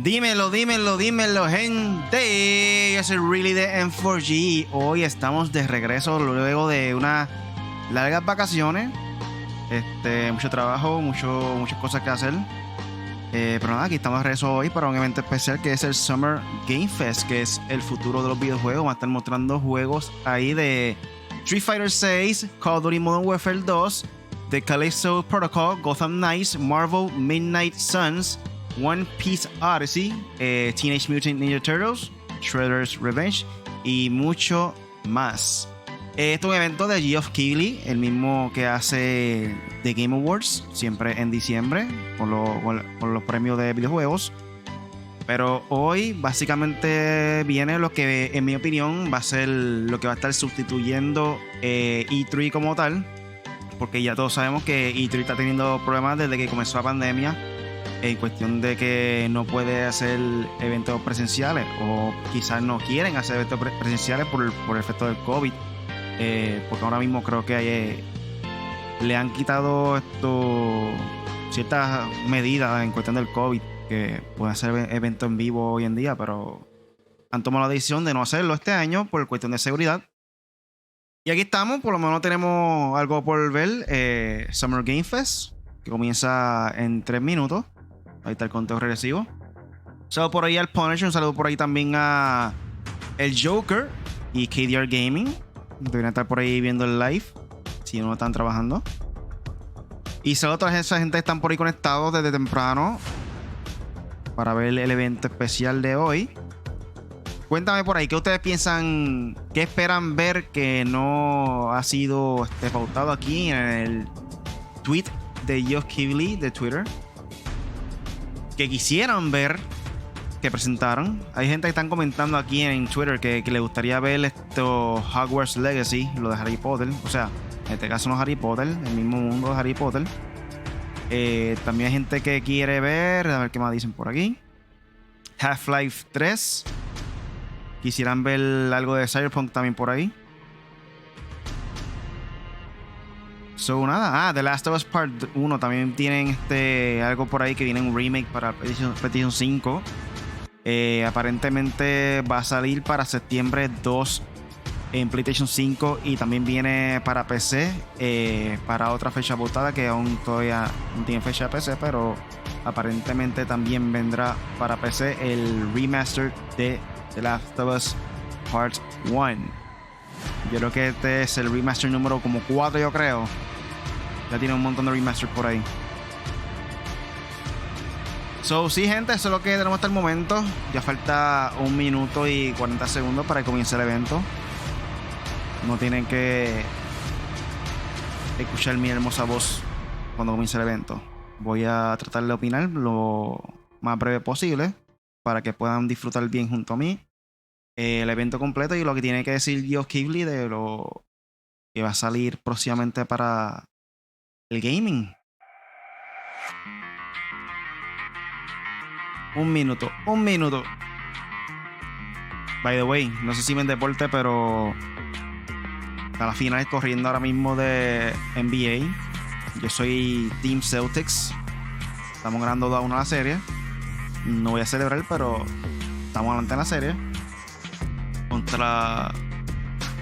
Dímelo, dímelo, dímelo, gente. Yo soy Really de M4G. Hoy estamos de regreso luego de unas largas vacaciones. Mucho trabajo, muchas cosas que hacer. Pero nada, aquí estamos de regreso hoy para un evento especial que es el Summer Game Fest, que es el futuro de los videojuegos. Van a estar mostrando juegos ahí de Street Fighter 6, Call of Duty Modern Warfare 2, The Callisto Protocol, Gotham Knights, Marvel Midnight Suns, 𝗏𝗏𝗄𝗃, Teenage Mutant Ninja Turtles, Shredder's Revenge y mucho más. Este es un evento de Geoff Keighley, el mismo que hace The Game Awards, siempre en diciembre, con los premios de videojuegos. Pero hoy básicamente viene lo que, en mi opinión, va a ser lo que va a estar sustituyendo E3 como tal, porque ya todos sabemos que E3 está teniendo problemas desde que comenzó la pandemia, en cuestión de que no puede hacer eventos presenciales, o quizás no quieren hacer eventos presenciales por el efecto del COVID. Porque ahora mismo creo que le han quitado ciertas medidas en cuestión del COVID, que pueden hacer eventos en vivo hoy en día, pero han tomado la decisión de no hacerlo este año por cuestión de seguridad. Y aquí estamos, por lo menos tenemos algo por ver. Summer Game Fest, que comienza en 3 minutos. Ahí está el conteo regresivo. Un saludo por ahí al Punisher, un saludo por ahí también a el Joker y KDR Gaming. Deberían estar por ahí viendo el live si no están trabajando. Y saludos a toda esa gente que están por ahí conectados desde temprano para ver el evento especial de hoy. Cuéntame por ahí, ¿qué ustedes piensan? ¿Qué esperan ver que no ha sido pautado aquí en el tweet de Geoff Keighley de Twitter? Que quisieran ver que presentaron. Hay gente que están comentando aquí en Twitter que le gustaría ver Hogwarts Legacy, lo de Harry Potter. O sea, en este caso no Harry Potter, el mismo mundo de Harry Potter. También hay gente que quiere ver, a ver qué más dicen por aquí. Half-Life 3. Quisieran ver algo de Cyberpunk también por ahí. So, nada. The Last of Us Part 1 también tienen algo por ahí que viene un remake para PlayStation 5. Aparentemente va a salir para septiembre 2 en PlayStation 5 y también viene para PC para otra fecha votada que aún todavía no tiene fecha de PC, pero aparentemente también vendrá para PC el remaster de The Last of Us Part 1. Yo creo que este es el remaster número como 4, yo creo. Ya tiene un montón de remaster por ahí. So, sí, gente, eso es lo que tenemos hasta el momento. Ya falta 1 minuto y 40 segundos para que comience el evento. No tienen que escuchar mi hermosa voz cuando comience el evento. Voy a tratar de opinar lo más breve posible para que puedan disfrutar bien junto a mí el evento completo y lo que tiene que decir Geoff Keighley de lo que va a salir próximamente para el gaming. 1 minuto. By the way, no sé si ven deporte, pero a la final corriendo ahora mismo de NBA. Yo soy Team Celtics. Estamos ganando 2-1 la serie. No voy a celebrar, pero estamos adelante en la serie contra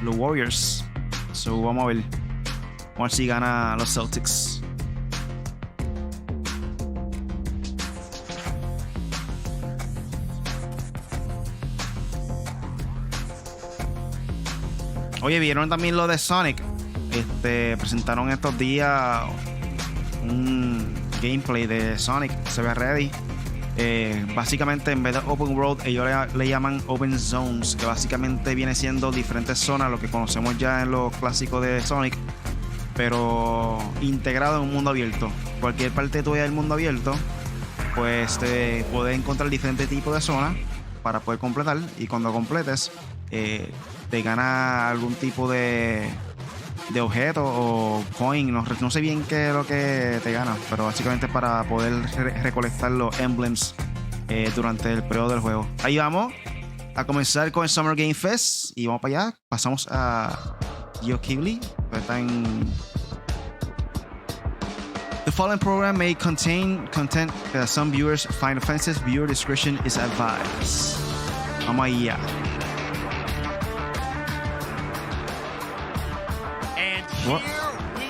los Warriors. So, vamos a ver si gana los Celtics. Oye, ¿vieron también lo de Sonic? Presentaron estos días un gameplay de Sonic. Se ve ready. Básicamente, en vez de Open World, ellos le llaman Open Zones, que básicamente viene siendo diferentes zonas, lo que conocemos ya en los clásicos de Sonic, pero integrado en un mundo abierto. Cualquier parte tuya del mundo abierto, pues te puedes encontrar diferentes tipos de zonas para poder completar, y cuando completes te gana algún tipo de objeto o coin, no sé bien qué es lo que te gana, pero básicamente para poder recolectar los emblems durante el periodo del juego. Ahí vamos a comenzar con el Summer Game Fest y vamos para allá. Pasamos a Geoff Keighley, que está en The following program may contain content that some viewers find offensive. Viewer discretion is advised. Vamos allá. And here we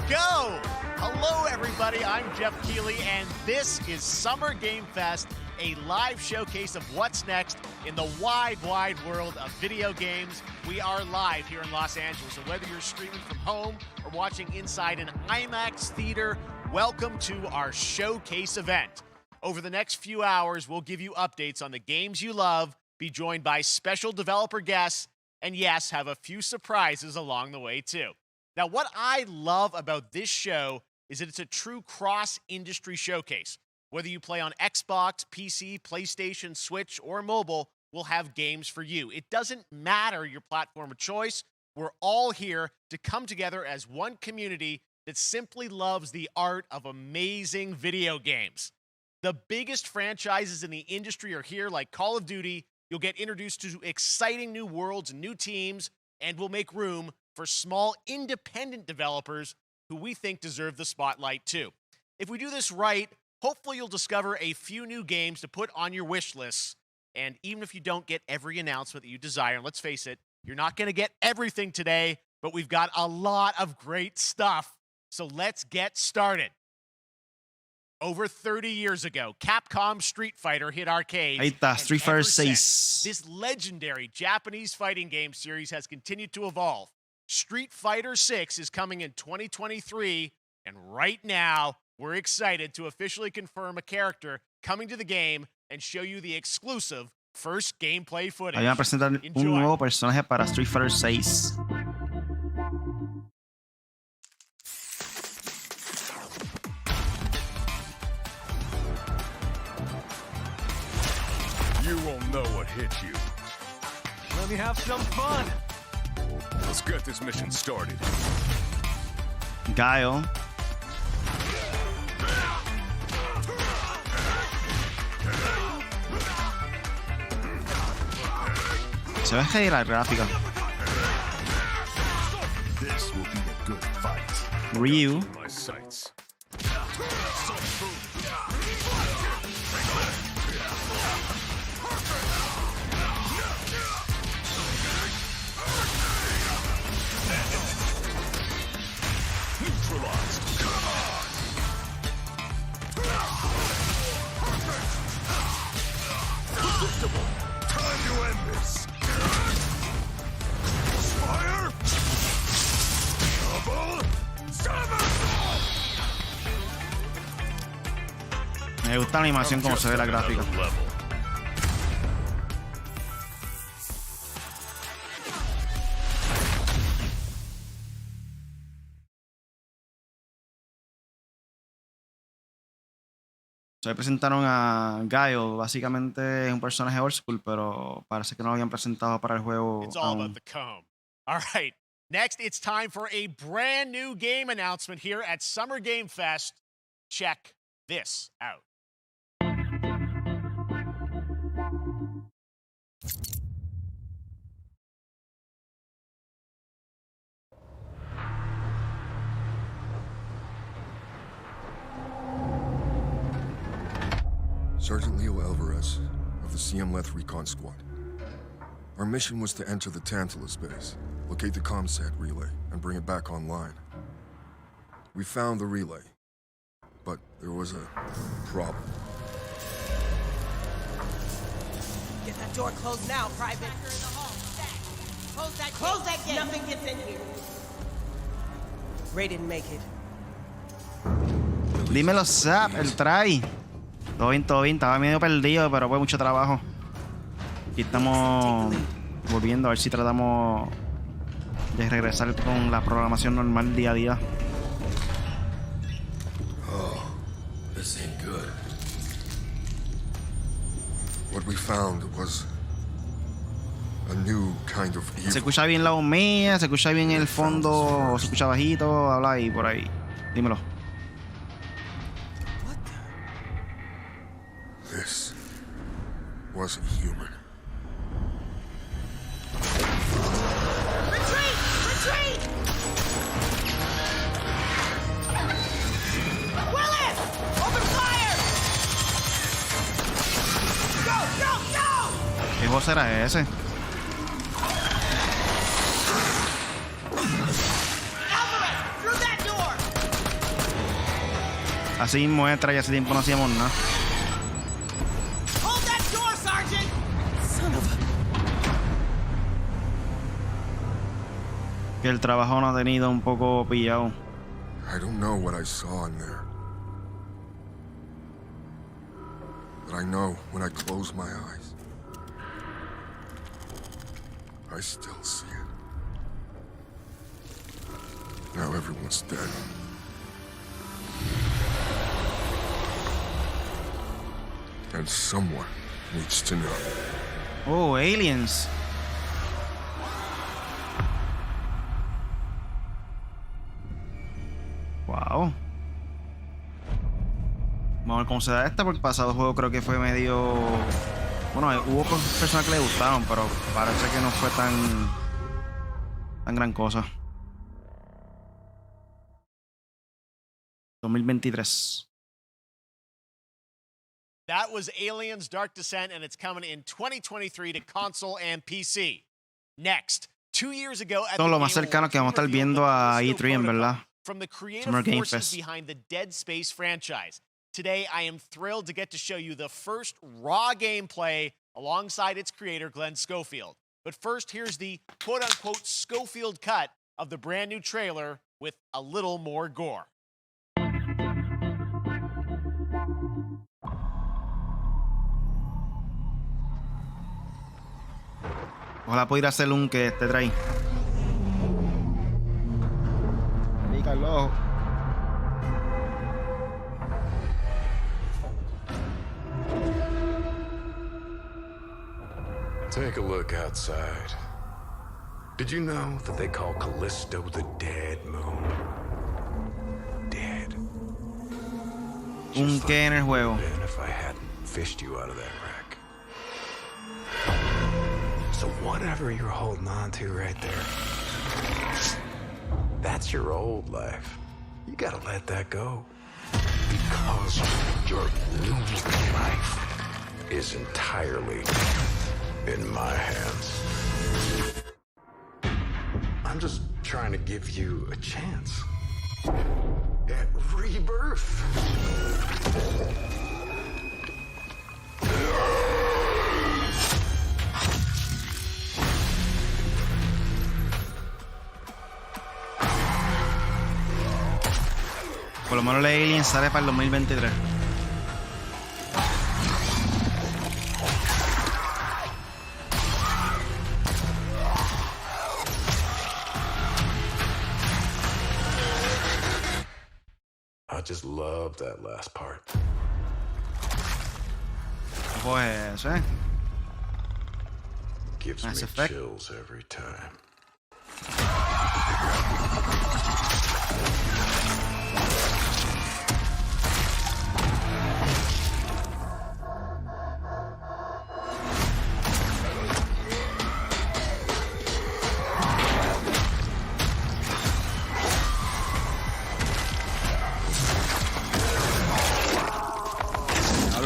go. Hello, everybody. I'm Geoff Keighley, and this is Summer Game Fest, a live showcase of what's next in the wide, wide world of video games. We are live here in Los Angeles, and whether you're streaming from home or watching inside an IMAX theater, welcome to our showcase event. Over the next few hours, we'll give you updates on the games you love, be joined by special developer guests, and yes, have a few surprises along the way too. Now, what I love about this show is that it's a true cross-industry showcase. Whether you play on Xbox, PC, PlayStation, Switch, or mobile, we'll have games for you. It doesn't matter your platform of choice. We're all here to come together as one community that simply loves the art of amazing video games. The biggest franchises in the industry are here, like Call of Duty. You'll get introduced to exciting new worlds and new teams, and we'll make room for small independent developers who we think deserve the spotlight too. If we do this right, hopefully you'll discover a few new games to put on your wish lists. And even if you don't get every announcement that you desire, and let's face it, you're not going to get everything today, but we've got a lot of great stuff. So let's get started. Over 30 years ago, Capcom Street Fighter hit arcades. Ahí está, Street Fighter 6. This legendary Japanese fighting game series has continued to evolve. Street Fighter 6 is coming in 2023, and right now, we're excited to officially confirm a character coming to the game and show you the exclusive first gameplay footage. Ahí van a presentar un nuevo personaje para Street Fighter 6. You won't know what hit you. Let me have some fun. Let's get this mission started. Guile. Se ve que la gráfica. This will be a good fight. Ryu. My sights. Neutralized. Predictable. Time to end this. Fire. Double. Somersault. Me gusta la animación como se ve la gráfica. Se presentaron a Guile, básicamente es un personaje old school, pero parece que no lo habían presentado para el juego. It's all about the comb. All right, next it's time for a brand new game announcement here at Summer Game Fest. Check this out. Sergeant Leo Alvarez of the CM-Leth Recon Squad. Our mission was to enter the Tantalus base, locate the ComSat relay, and bring it back online. We found the relay, but there was a problem. Get that door closed now, Private. Close that gate. Nothing gets in here. Ray didn't make it. Dímelo, Zap, el try. Todo bien, todo bien. Estaba medio perdido, pero fue mucho trabajo. Aquí estamos volviendo a ver si tratamos de regresar con la programación normal día a día. Oh, this ain't good. What we found was a new kind of evil. Se escucha bien la voz mía, se escucha bien el fondo, se escucha bajito, habla ahí por ahí. Dímelo. This wasn't human. Retreat! Retreat! será ese? Alvarez, through that door! Así mismo entra y hace tiempo no hacíamos nada. Hold that door, Sergeant! Son of a... Que el trabajo no ha tenido un poco pillado. I don't know what I saw in there. But I know when I close my eyes, I still see it. Now everyone's dead. And someone needs to know. Oh, aliens. Wow. Vamos a ver cómo se da esta, porque el pasado juego creo que fue medio... Bueno, hubo personas que le gustaron, pero parece que no fue tan gran cosa. 2023. That was Aliens Dark Descent, and it's coming in 2023 to console and PC. Next, 2 years ago at Esto es lo más cercano que vamos a estar viendo a E3, en verdad. From the creative Summer Game forces Fest. behind the Dead Space franchise. Today, I am thrilled to get to show you the first raw gameplay alongside its creator, Glenn Schofield. But first, here's the quote-unquote Schofield cut of the brand new trailer with a little more gore. Ojalá pudiera hacer un que te trae. Pica el ojo. Take a look outside. Did you know that they call Callisto the dead moon? Dead. Un que en el juego. And if I hadn't fished you out of that wreck. So whatever you're holding on to right there, that's your old life. You gotta let that go. Because your new life is entirely in my hands. I'm just trying to give you a chance at rebirth. Por lo menos la Alien sale para el 2023. I just love that last part. Pues, Gives Mass me Effect. chills every time.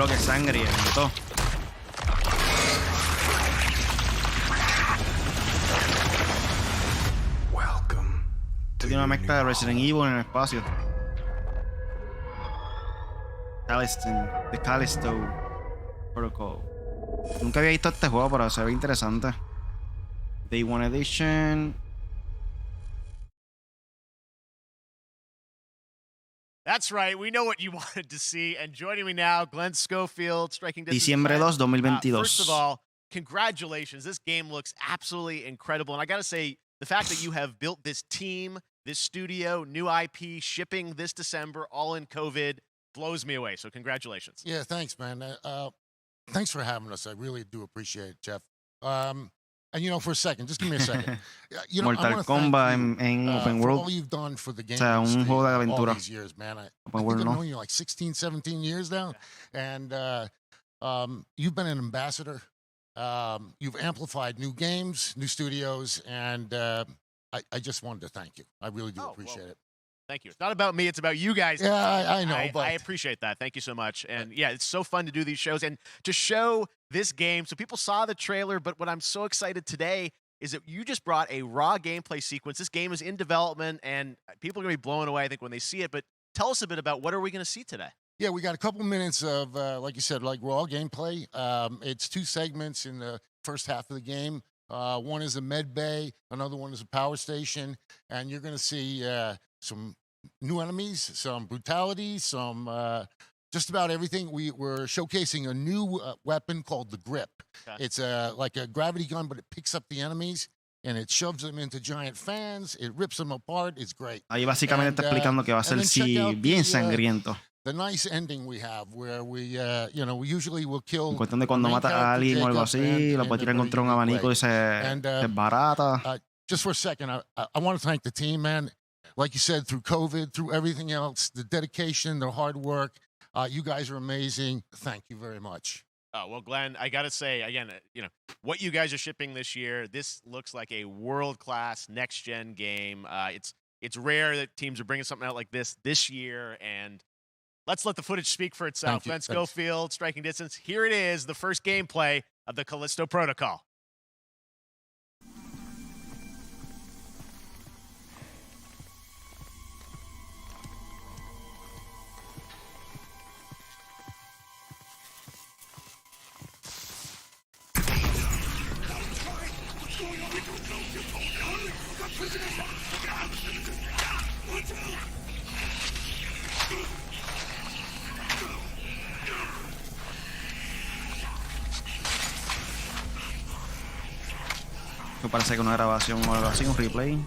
hablo que sangriento. Welcome to Tiene una your mezcla de new Resident Evil en el espacio. The Callisto Protocol. Nunca había visto este juego, pero se ve interesante. Day One Edition. That's right. We know what you wanted to see. And joining me now, Glenn Schofield, striking distance. Diciembre 2, 2022. First of all, congratulations. This game looks absolutely incredible. And I got to say, the fact that you have built this team, this studio, new IP, shipping this December, all in COVID, blows me away. So congratulations. Yeah, thanks, man. Thanks for having us. I really do appreciate it, Jeff. And, you know, for a second, just give me a second. You know, Mortal Kombat en Open for World. all you've done for the game sea, un industry juego de all aventura. these years, man. I Open think World, I've no? known you like 16, 17 years now. And you've been an ambassador. You've amplified new games, new studios, and I just wanted to thank you. I really do appreciate it. Thank you. It's not about me. It's about you guys. Yeah, I know, but I appreciate that. Thank you so much. And yeah, it's so fun to do these shows and to show this game. So people saw the trailer, but what I'm so excited today is that you just brought a raw gameplay sequence. This game is in development, and people are going to be blown away, I think, when they see it. But tell us a bit about what are we going to see today? Yeah, we got a couple minutes of, like you said, like raw gameplay. It's 2 segments in the first half of the game. One is a med bay, another one is a power station, and you're going to see some new enemies, some brutality, some just about everything. We're showcasing a new weapon called the grip. Okay. It's like a gravity gun, but it picks up the enemies and it shoves them into giant fans. It rips them apart. It's great. Ahí básicamente está explicando que va a ser bien sangriento. The nice ending we have, where we, you know, we usually will kill. En cuestión de cuando mata a alguien o algo así, lo puede tirar contra un abanico y se barata. Just for a second, I want to thank the team, man. Like you said, through COVID, through everything else, the dedication, the hard work. You guys are amazing. Thank you very much. Well, Glenn, I got to say, again, you know, what you guys are shipping this year, this looks like a world-class next-gen game. It's rare that teams are bringing something out like this year, and let's let the footage speak for itself. Glenn Schofield, Striking Distance. Here it is, the first gameplay of the Callisto Protocol. Me parece que una grabación o algo así, un replay.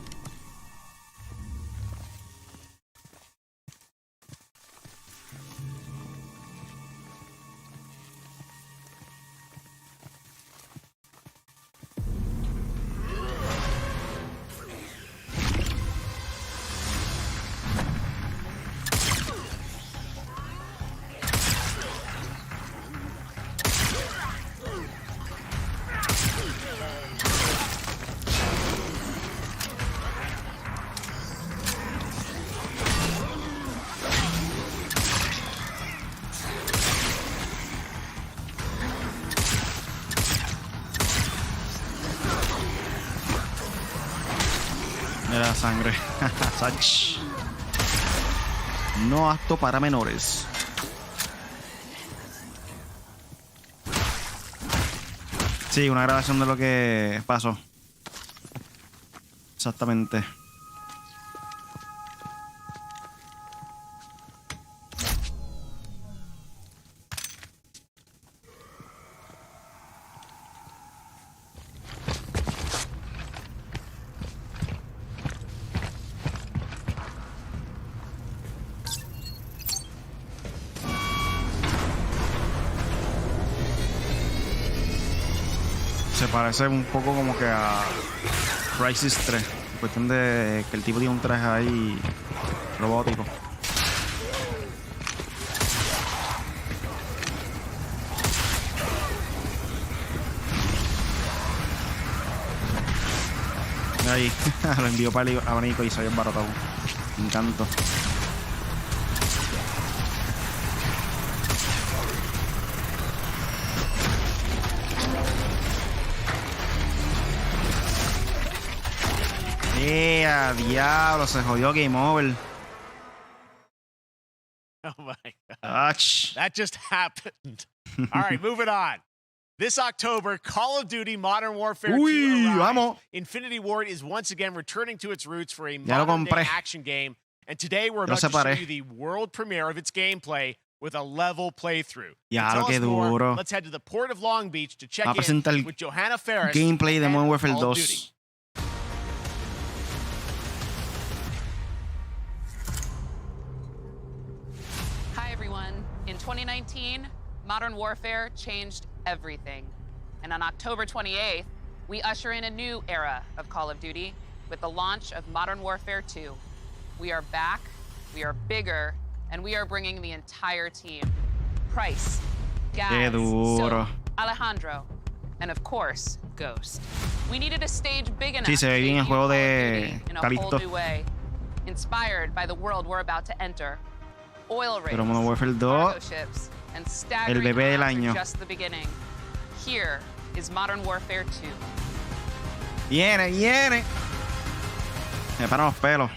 Mira la sangre. Sach. No apto para menores. Sí, una grabación de lo que pasó. Exactamente. Se parece un poco como que a Crysis 3. En cuestión de que el tipo tiene un traje ahí robótico. Ahí lo envió para el abanico y se había embaratado. Me encantó. Diablo, se jodió Game Over. Oh my God. Ach. That just happened. All right, moving on. This October, Call of Duty Modern Warfare 2 arrives. Vamos. Infinity Ward is once again returning to its roots for a modern-day action game. And today we're about to show you the world premiere of its gameplay with a level playthrough. Ya, qué duro. Let's head to the port of Long Beach to check in with 𝗂𝗲𝗱𝗲𝗀𝗀 gameplay de Modern Warfare 2. Hi everyone. In 2019, Modern Warfare changed everything. And on October 28th, we usher in a new era of Call of Duty with the launch of Modern Warfare 2. We are back, we are bigger, and we are bringing the entire team. Price, Gaz, So, Alejandro, and of course, Ghost. We needed a stage big enough to debut Call of Duty in a whole new way, inspired by the world we're about to enter. Oil rigs, cargo ships, and staggering odds are just the beginning. here is Modern Warfare 2. Viene, viene. Me paran los pelos.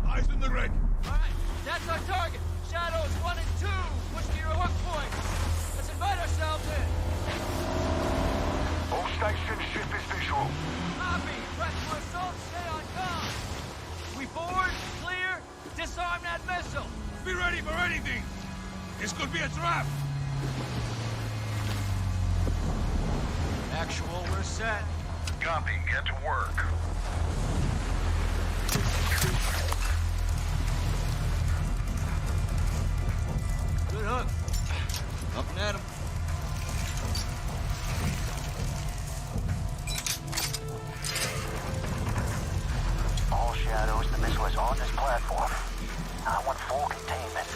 Eyes in the red. All right, that's our target. Shadows 1 and 2. Push to your hook point. Let's invite ourselves in. All station ship is visual. Copy. Press for assault. Stay on comm. We forward, clear. Disarm that missile. Be ready for anything. This could be a trap. Actual, we're set. Copy. Get to work. Good hook. Up and at him. All Shadows, the missile is on this platform. I want full containment.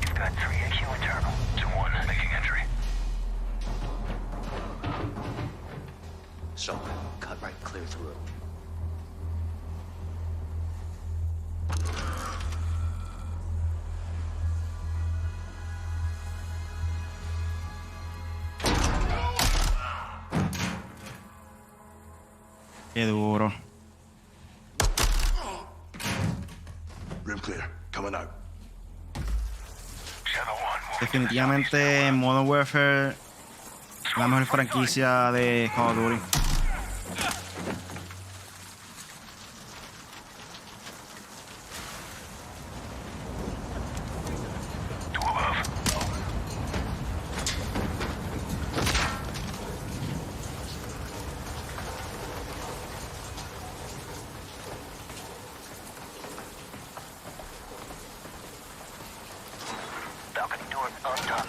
You've got 3HQ internal. 2-1, making entry. So, cut right clear through. Qué duro. Room clear. Coming out. Definitivamente Modern Warfare la mejor franquicia de Call of Duty. Balcony door undone.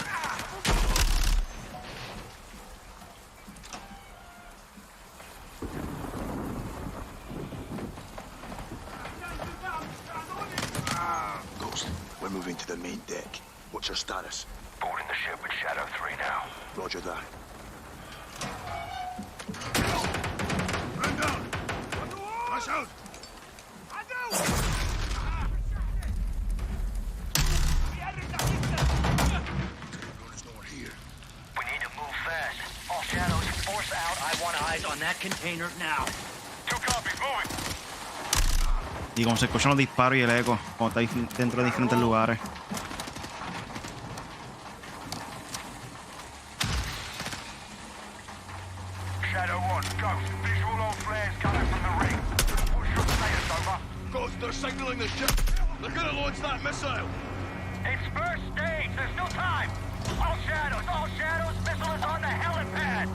Ghost, we're moving to the main deck. What's your status? Boarding the ship with Shadow 3 now. Roger that. Man down. Rush out. There's no one here. We need to move fast. All Shadows, force out. I want eyes on that container now. 2 copies, moving. Y como se escuchan los disparos y el eco cuando está dentro de diferentes lugares. Shadow 1, Ghost. Visual on flares coming from the ring. What's your status, over? Ghost, they're signaling the ship. They're gonna launch that missile. It's first stage. There's no time. All Shadows, missile is on the helipad.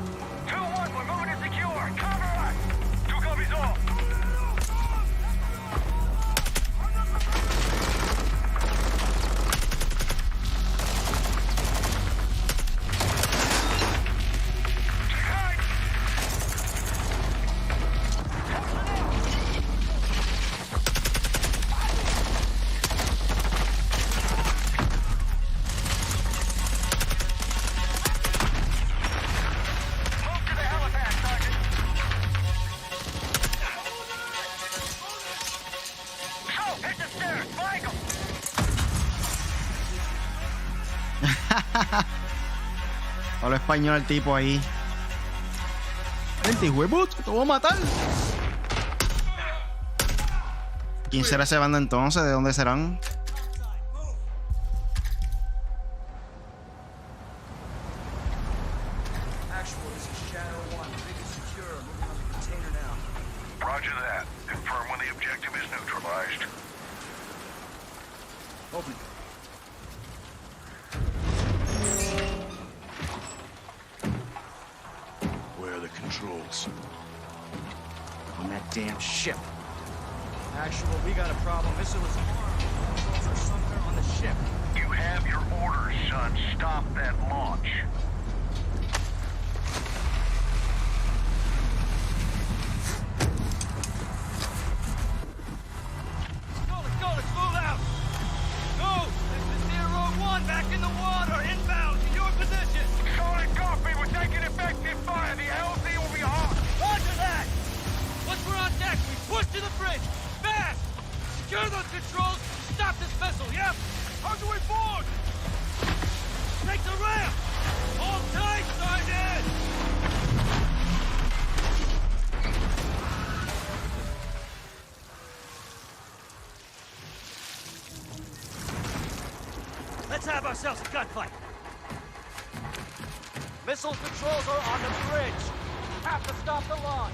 2-1, we're moving to secure. Cover us. 2 copies all. Move to the helipad, Sergeant. Go, hit the stairs. Flank 'em. Habla español el tipo ahí. Vente, huevos, te voy a matar. ¿Quién será ese banda entonces? ¿De dónde serán? Actual, this is Shadow 1. Big and secure. Moving on the container now. Roger that. Confirm when the objective is neutralized. Open. Where are the controls? On that damn ship. Actual, we got a problem. Missile is armed. Controls are somewhere on the ship. You have your orders, son. Stop that launch. Let's go, let's move out. Go! This is 0-1, back in the water. Let's have ourselves a gunfight. Missile controls are on the bridge. Have to stop the launch.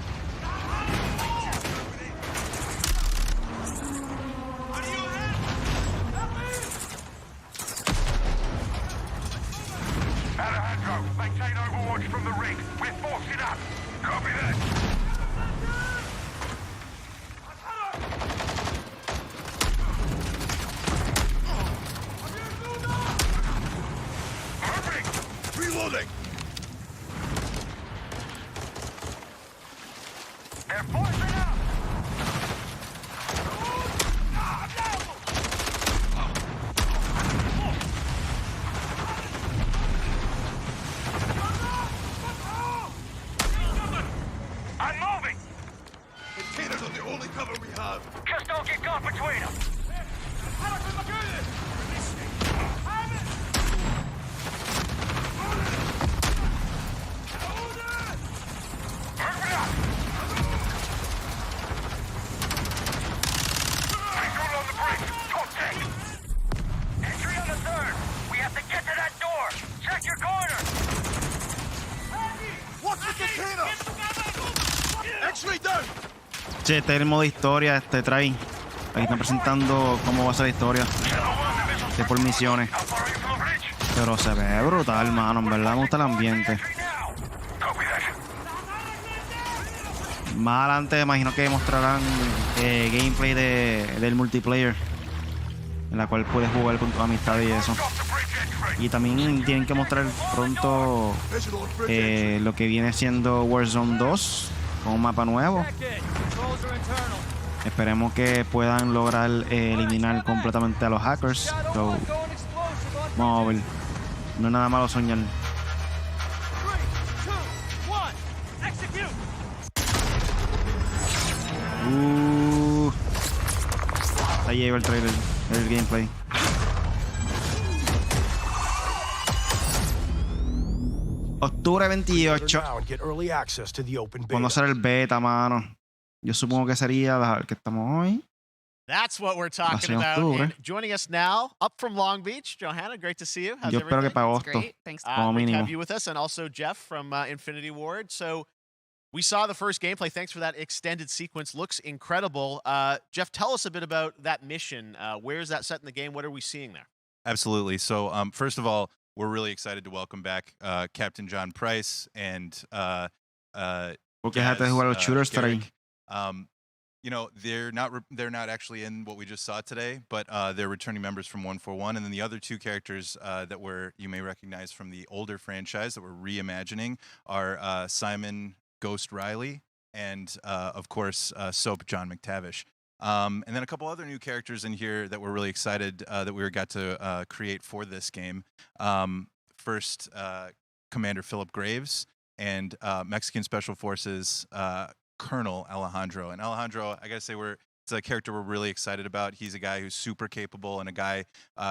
Alejandro, maintain overwatch from the ring. We're forcing up. Copy that. Reloading! They're forcing up. I'm moving. Containers are the only cover we have. Just don't get caught between them. Hurry up. Visual on the bridge. Contact. Entry on the third. We have to get to that door. Check your corner. What's the container? X-ray down! Che, este es el modo historia, trae. Aquí están presentando cómo va a ser la historia. De por misiones. How far are you from the bridge? Pero se ve brutal, mano. En verdad me gusta el ambiente. Entry now. Copy that. Más adelante imagino que mostrarán gameplay del multiplayer, en la cual puedes jugar con tu amistad y eso. Stop the bridge entry. Y también tienen que mostrar pronto Visual on bridge lo que viene siendo Warzone 2 con un mapa nuevo. Check it. Controls are internal. Esperemos que puedan lograr eliminar completamente a los hackers. Shadow So, one going explosive on vamos a ver. No es nada malo soñar. 3, 2, 1. Execute. Ahí lleva el trailer, el gameplay. Octubre 28. now and get early access to the open ¿Cuándo beta. será el beta, mano? Yo supongo que sería el que estamos hoy. That's what we're talking Nació en about. octubre. And joining us now, up from Long Beach, Johanna, great to see you. How's Yo espero que everything? para It's agosto. great. Thanks. Como Great to mínimo. have you with us, and also Geoff from Infinity Ward. So we saw the first gameplay. Thanks for that extended sequence. Looks incredible. Geoff, tell us a bit about that mission. Where is that set in the game? What are we seeing there? Absolutely. So, first of all, we're really excited to welcome back Captain John Price and Porque déjate de jugar los shooters por ahí. Garrick. You know, they're not actually in what we just saw today, but they're returning members from 141, and then the other two characters that you may recognize from the older franchise that we're reimagining are Simon Ghost Riley and of course Soap John 𝗏𝗏𝗀𝗏𝗏𝗏. And then a couple other new characters in here that we're really excited that we got to create for this game. First, Commander Philip Graves and Mexican Special Forces Colonel Alejandro. And Alejandro, I gotta say, it's a character we're really excited about. He's a guy who's super capable and a guy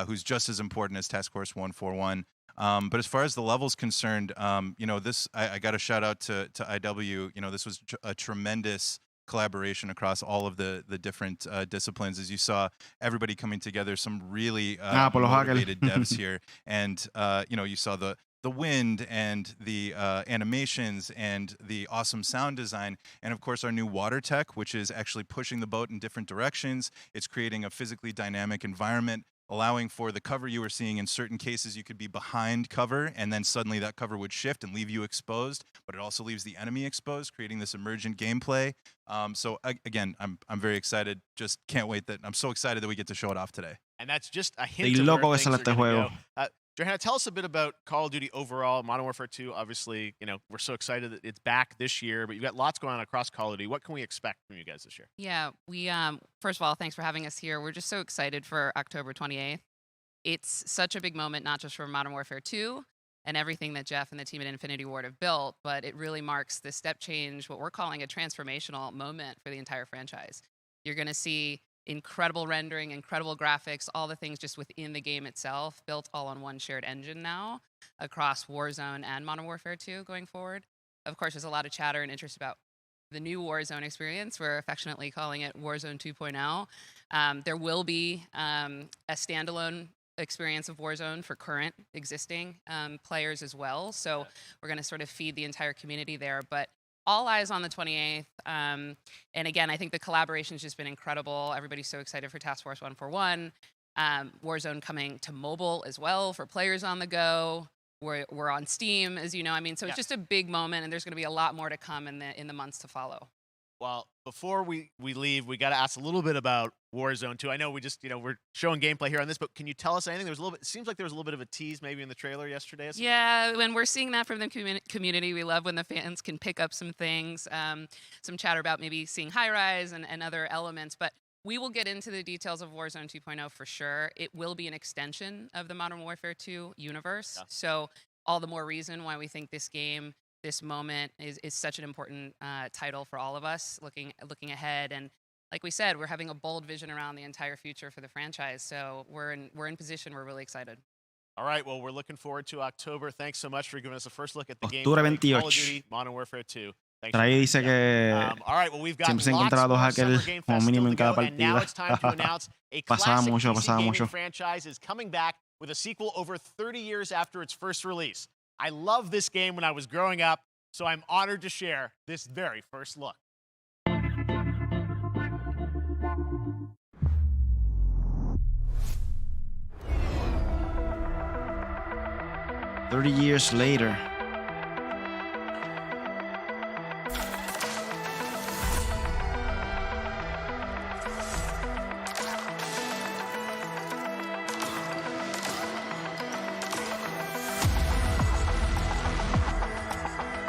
who's just as important as Task Force 141. But as far as the level's concerned, you know, I got a shout out to IW. You know, this was a tremendous collaboration across all of the different disciplines. As you saw, everybody coming together, some really por los hackers. motivated devs here. And, you know, you saw the wind and the animations and the awesome sound design, and of course our new water tech, which is actually pushing the boat in different directions. It's creating a physically dynamic environment, allowing for the cover you were seeing. In certain cases, you could be behind cover, and then suddenly that cover would shift and leave you exposed, but it also leaves the enemy exposed, creating this emergent gameplay. So again, I'm very excited. Just can't wait I'm so excited that we get to show it off today. And that's just a hint Estoy of loco where que things sale are este gonna juego. go. Johanna, tell us a bit about Call of Duty overall, Modern Warfare 2. Obviously, you know, we're so excited that it's back this year, but you've got lots going on across Call of Duty. What can we expect from you guys this year? Yeah, we first of all, thanks for having us here. We're just so excited for October 28th. It's such a big moment, not just for Modern Warfare 2 and everything that Geoff and the team at Infinity Ward have built, but it really marks this step change, what we're calling a transformational moment for the entire franchise. You're going to see incredible rendering, incredible graphics, all the things just within the game itself, built all on one shared engine now across Warzone and Modern Warfare 2 going forward. Of course, there's a lot of chatter and interest about the new Warzone experience. We're affectionately calling it Warzone 2.0. There will be a standalone experience of Warzone for current existing players as well. So we're going to sort of feed the entire community there. But all eyes on the 28th. And again, I think the collaboration has just been incredible. Everybody's so excited for Task Force 141. Warzone coming to mobile as well for players on the go. We're on Steam, as you know. I mean, so it's just a big moment, and there's going to be a lot more to come in the months to follow. Well, before we leave, we got to ask a little bit about Warzone 2. I know we just, we're showing gameplay here on this, but can you tell us anything? There was a little bit. It seems like there was a little bit of a tease maybe in the trailer yesterday. Yeah, when we're seeing that from the community, we love when the fans can pick up some things, some chatter about maybe seeing high-rise and other elements. But we will get into the details of Warzone 2.0 for sure. It will be an extension of the Modern Warfare 2 universe. Yeah. So all the more reason why we think this game, this moment is such an important title for all of us looking ahead. And like we said, we're having a bold vision around the entire future for the franchise. So we're in position. We're really excited. All right. Well, we're looking forward to October. Thanks so much for giving us a first look at the game. Octubre 28. Call of Duty Modern Warfare 2. Por ahí dice que siempre se encontraba dos hackers como mínimo en cada partida. Pasaba mucho. Franchise is coming back with a sequel over 30 years after its first release. I loved this game when I was growing up, so I'm honored to share this very first look. $30 later.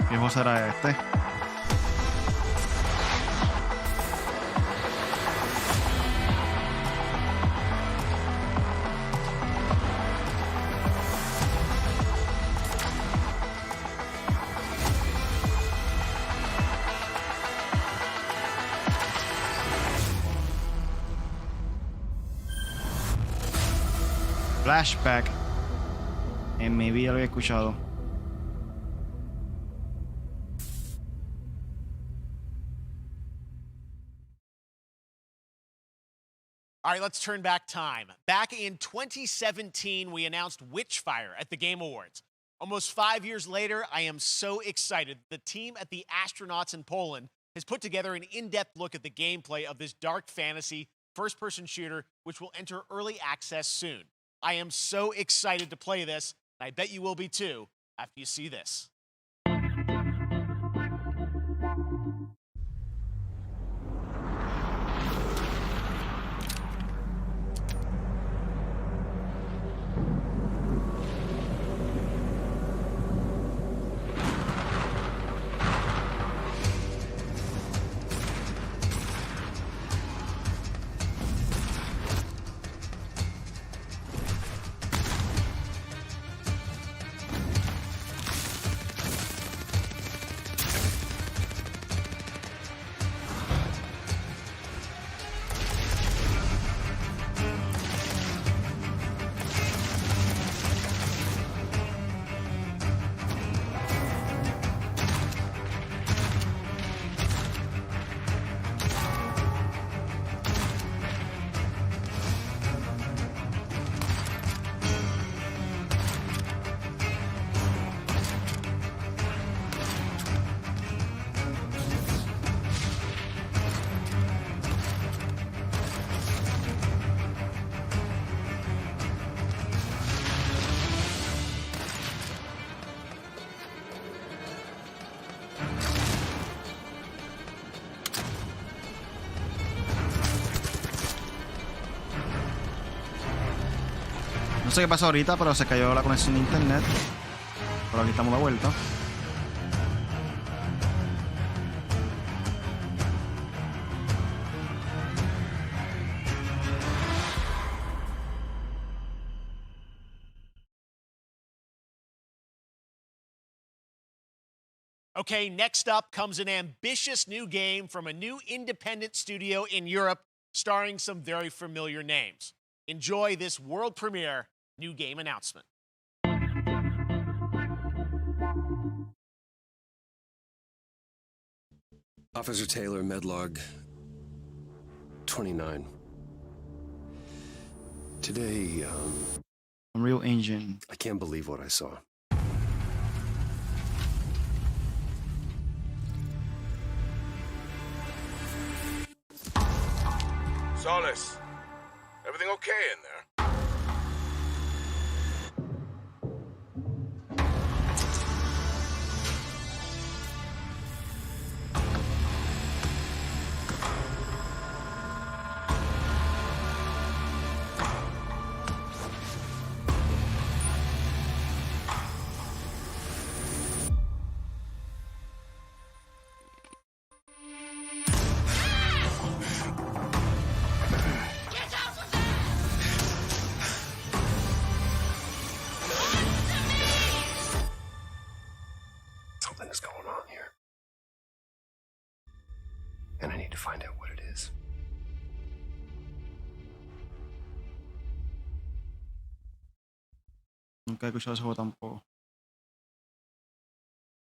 ¿Qué juego será este? Flashback. Maybe ya lo había escuchado. All right, let's turn back time. Back in 2017, we announced Witchfire at the Game Awards. Almost 5 years later, I am so excited. The team at the Astronauts in Poland has put together an in-depth look at the gameplay of this dark fantasy first-person shooter, which will enter early access soon. I am so excited to play this, and I bet you will be too after you see this. No sé qué pasó ahorita, pero se cayó la conexión de internet. Pero aquí estamos de vuelta. Okay, next up comes an ambitious new game from a new independent studio in Europe, starring some very familiar names. Enjoy this world premiere new game announcement. Officer Taylor, medlog 29. Today, Unreal Engine. I can't believe what I saw. 𝗤𝗲𝗍, everything okay in there? Something is going on here. And I need to find out what it is. Nunca he escuchado ese juego tampoco.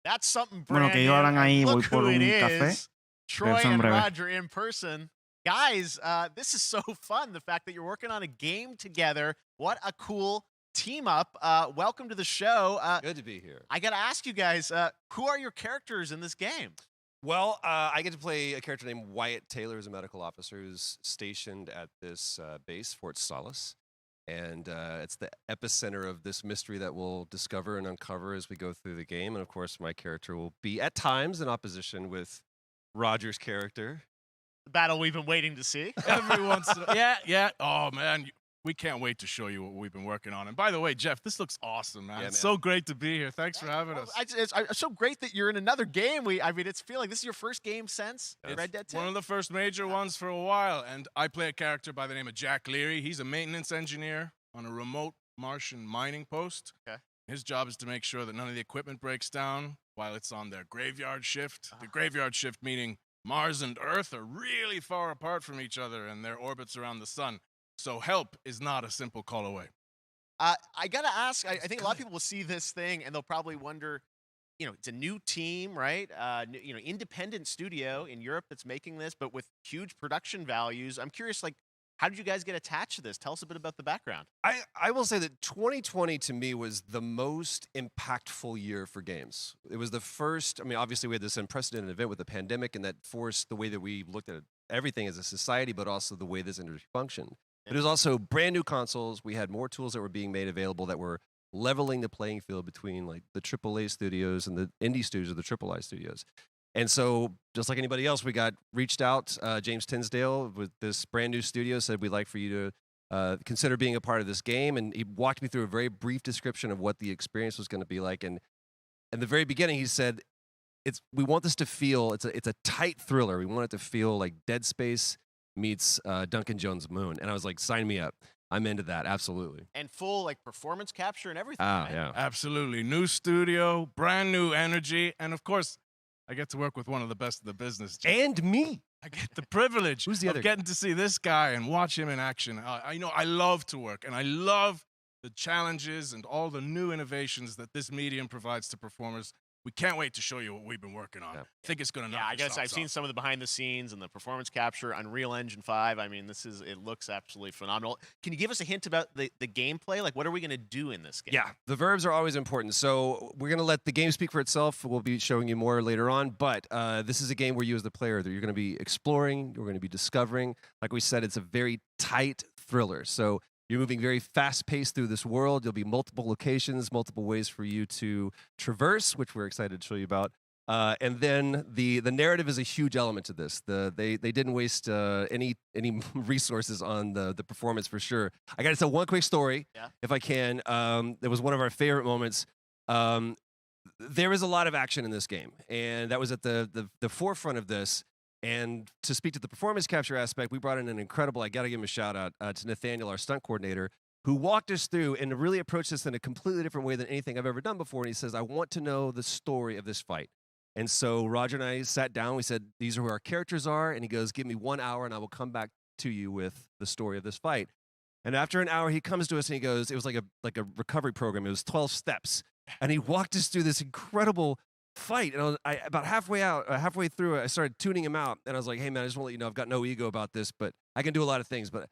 That's something Bueno, brand que new. ellos hablan ahí, And voy look por who it un café. is. Troy Eso en and breve. Roger in person. Guys, this is so fun. The fact that you're working on a game together. What a cool team up. Welcome to the show. Good to be here. I got to ask you guys, who are your characters in this game? Well, I get to play a character named Wyatt Taylor, who's a medical officer who's stationed at this base, Fort 𝗖𝗲. And it's the epicenter of this mystery that we'll discover and uncover as we go through the game. And of course, my character will be at times in opposition with Roger's character. The battle we've been waiting to see. Every once in a yeah. Oh, man. We can't wait to show you what we've been working on. And by the way, Geoff, this looks awesome, man. Yeah, It's man. so great to be here. Thanks for having us. It's so great that you're in another game. I mean, it's feeling like this is your first game since Red Dead 2. One of the first major ones for a while. And I play a character by the name of Jack Leary. He's a maintenance engineer on a remote Martian mining post. Okay. His job is to make sure that none of the equipment breaks down while it's on their graveyard shift. The graveyard shift meaning Mars and Earth are really far apart from each other and their orbits around the sun. So help is not a simple call away. I got to ask, I think a lot of people will see this thing and they'll probably wonder, it's a new team, right? Independent studio in Europe that's making this, but with huge production values. I'm curious, how did you guys get attached to this? Tell us a bit about the background. I will say that 2020 to me was the most impactful year for games. It was the first, obviously we had this unprecedented event with the pandemic and that forced the way that we looked at everything as a society, but also the way this industry functioned. But it was also brand new consoles. We had more tools that were being made available that were leveling the playing field between the AAA studios and the indie studios or the III studios. And so, just like anybody else, we got reached out. James Tinsdale with this brand new studio said, we'd like for you to consider being a part of this game. And he walked me through a very brief description of what the experience was going to be like. And in the very beginning, he said, we want this to feel, it's a tight thriller. We want it to feel like Dead Space meets Duncan Jones' Moon. And I was like, sign me up. I'm into that, absolutely. And full performance capture and everything. Ah, right? yeah. Absolutely. New studio, brand new energy. And of course, I get to work with one of the best in the business. And me. I get the privilege Who's the other of getting to see this guy and watch him in action. I love to work, and I love the challenges and all the new innovations that this medium provides to performers. We can't wait to show you what we've been working on. Yeah. I think it's going to knock Yeah, I your guess I've socks seen off. some of the behind the scenes and the performance capture, Unreal Engine 5. I mean, it looks absolutely phenomenal. Can you give us a hint about the gameplay? What are we going to do in this game? Yeah, the verbs are always important. So we're going to let the game speak for itself. We'll be showing you more later on. But this is a game where you as the player, you're going to be exploring, you're going to be discovering. Like we said, it's a very tight thriller. So you're moving very fast-paced through this world. There'll be multiple locations, multiple ways for you to traverse, which we're excited to show you about. And then the narrative is a huge element to this. They didn't waste any resources on the performance for sure. I got to tell one quick story, if I can. It was one of our favorite moments. There is a lot of action in this game, and that was at the forefront of this. And to speak to the performance capture aspect, we brought in an incredible, I got to give him a shout out to Nathaniel, our stunt coordinator, who walked us through and really approached this in a completely different way than anything I've ever done before. And he says, I want to know the story of this fight. And so Roger and I sat down, we said, these are who our characters are. And he goes, give me 1 hour and I will come back to you with the story of this fight. And after an hour, he comes to us and he goes, it was like a recovery program. It was 12 steps. And he walked us through this incredible fight. And about halfway through, I started tuning him out. And I was like, hey, man, I just want to let you know I've got no ego about this, but I can do a lot of things. But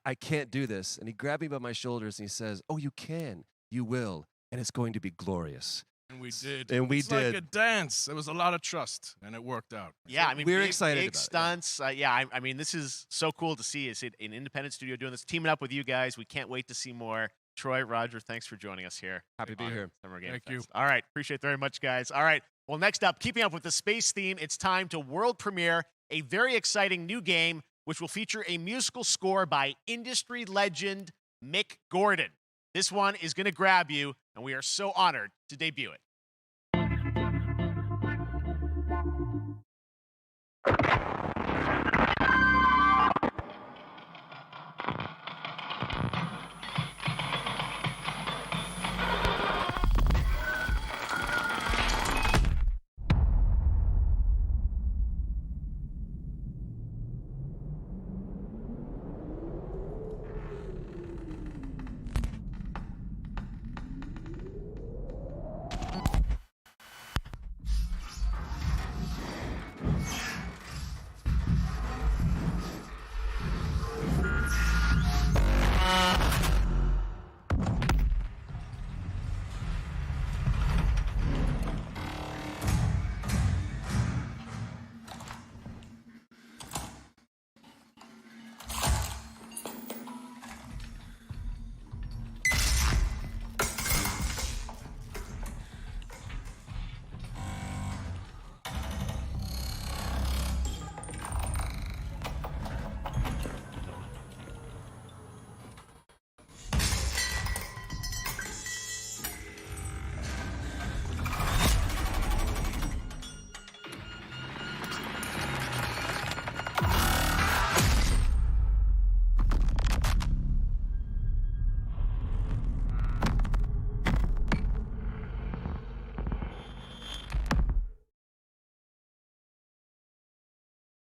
I can't do this. And he grabbed me by my shoulders and he says, oh, you can, you will, and it's going to be glorious. And we did. And we it's did. like a dance. There was a lot of trust, and it worked out. Yeah, I mean, we're big, excited big about it, stunts. I mean, this is so cool to see. It's an independent studio doing this, teaming up with you guys. We can't wait to see more. Troy, Roger, thanks for joining us here. Happy to be here. Summer Game Thank Fest. you. All right, appreciate it very much, guys. All right, well, next up, keeping up with the space theme, it's time to world premiere a very exciting new game, which will feature a musical score by industry legend Mick Gordon. This one is going to grab you, and we are so honored to debut it.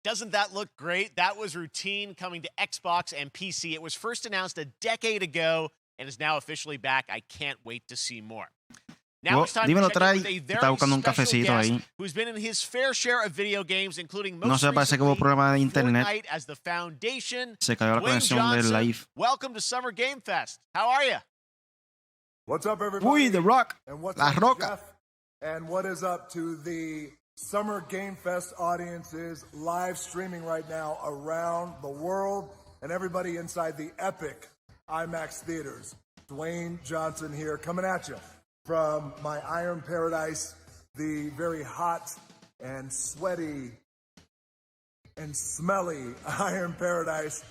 Doesn't that look great? That was Routine coming to Xbox and PC. It was first announced a decade ago and is now officially back. I can't wait to see more. Now it's time to check in with a very special guest who's been in his fair share of video games, including most recently Fortnite as the Foundation. Dwayne Johnson, welcome to Summer Game Fest. How are you? What's up, everybody? Uy, The Rock. And what's La up, Roca. Jeff? And what is up to the Summer Game Fest audiences live streaming right now around the world and everybody inside the epic IMAX theaters. Dwayne Johnson here, coming at you from my Iron Paradise, the very hot and sweaty and smelly Iron Paradise,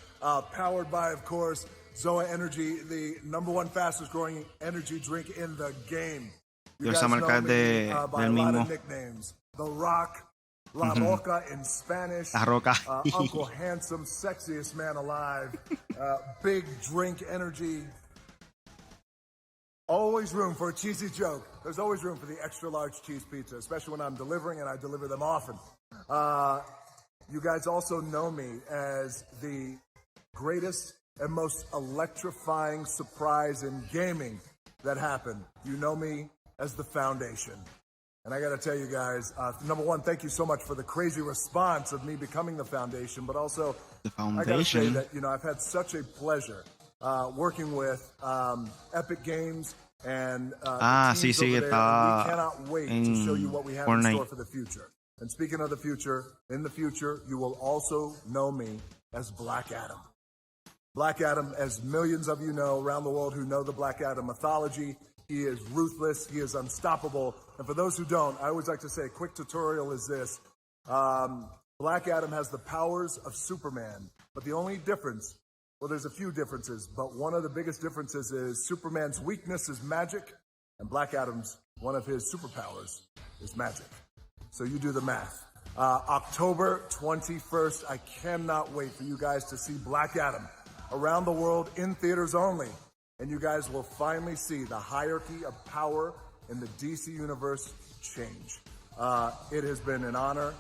powered by, of course, Zoa Energy, the #1 fastest growing energy drink in the game. You guys know me by a lot of nicknames. The Rock, La Roca in Spanish, La Roca. Uncle Handsome, sexiest man alive, big drink energy. Always room for a cheesy joke. There's always room for the extra large cheese pizza, especially when I'm delivering, and I deliver them often. You guys also know me as the greatest and most electrifying surprise in gaming that happened. You know me as the Foundation. And I got to tell you guys, #1, thank you so much for the crazy response of me becoming the Foundation, but also the I got to say that, I've had such a pleasure working with Epic Games and the teams over there, and we cannot wait to show you what we have in store for the future. And speaking of the future, in the future, you will also know me as Black Adam. Black Adam, as millions of you know around the world who know the Black Adam mythology, he is ruthless, he is unstoppable. And for those who don't, I always like to say a quick tutorial is this. Black Adam has the powers of Superman, but the only difference, well, there's a few differences, but one of the biggest differences is Superman's weakness is magic, and Black Adam's, one of his superpowers, is magic. So you do the math. October 21st, I cannot wait for you guys to see Black Adam around the world in theaters only. And you guys will finally see the hierarchy of power in the DC universe change. It has been an honor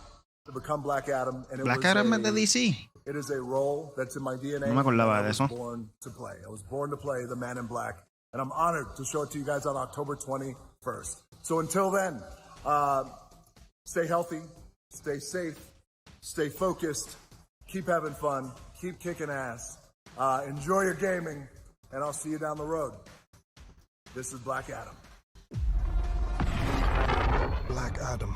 to become Black Adam. And Black Adam es de DC. It is a role that's in my DNA. No me acordaba de eso. I was born to play. I was born to play the Man in Black. And I'm honored to show it to you guys on October 21st. So until then, stay healthy, stay safe, stay focused, keep having fun, keep kicking ass, Enjoy your gaming, and I'll see you down the road. This is Black Adam. Black Adam.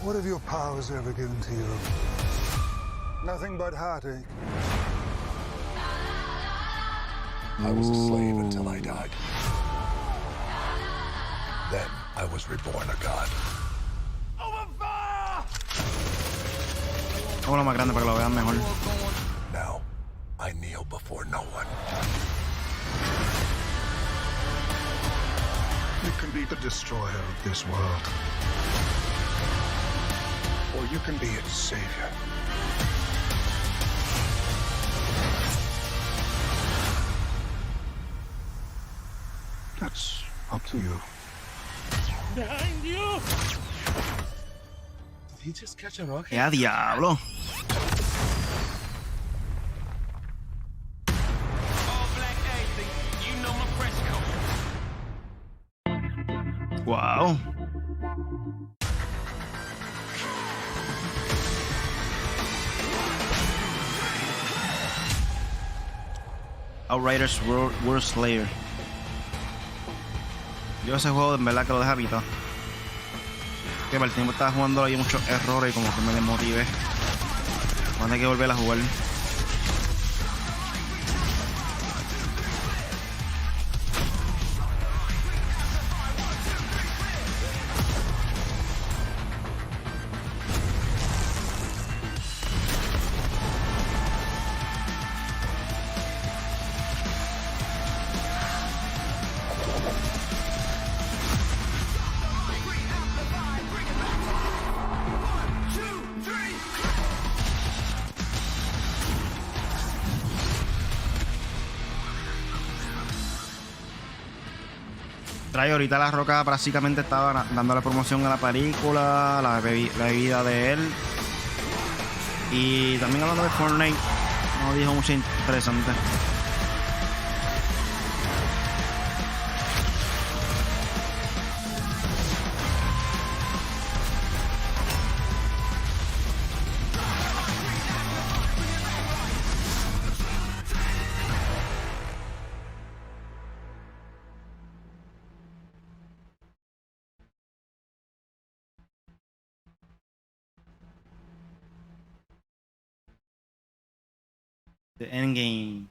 What have your powers ever given to you? Nothing but heartache. I was a slave until I died. Then I was reborn a god. Uno más grande para que lo vean mejor. Now, I kneel before no one. You can be the destroyer of this world. Or you can be its savior. That's up to you. Behind you! Did he just catch a rocket? ¡Ya diablo! Wow. Outriders World Slayer. Yo ese juego en verdad que lo deja pita. Que para el tiempo estaba jugando hay muchos errores y como que me desmotivé. Van a tener que volver a jugar. Trae ahorita La Roca prácticamente estaba dándole promoción a la película, la bebida de él. Y también hablando de Fortnite, no dijo mucho interesante. The Endgame.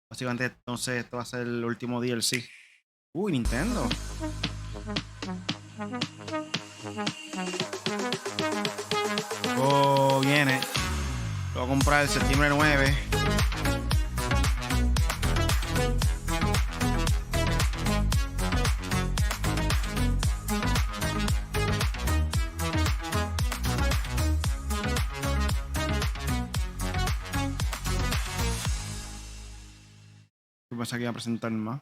Básicamente entonces esto va a ser el último DLC. Uy, Nintendo. Oh, viene. Lo voy a comprar el septiembre 9. ¿Qué pasa que iba a presentar más?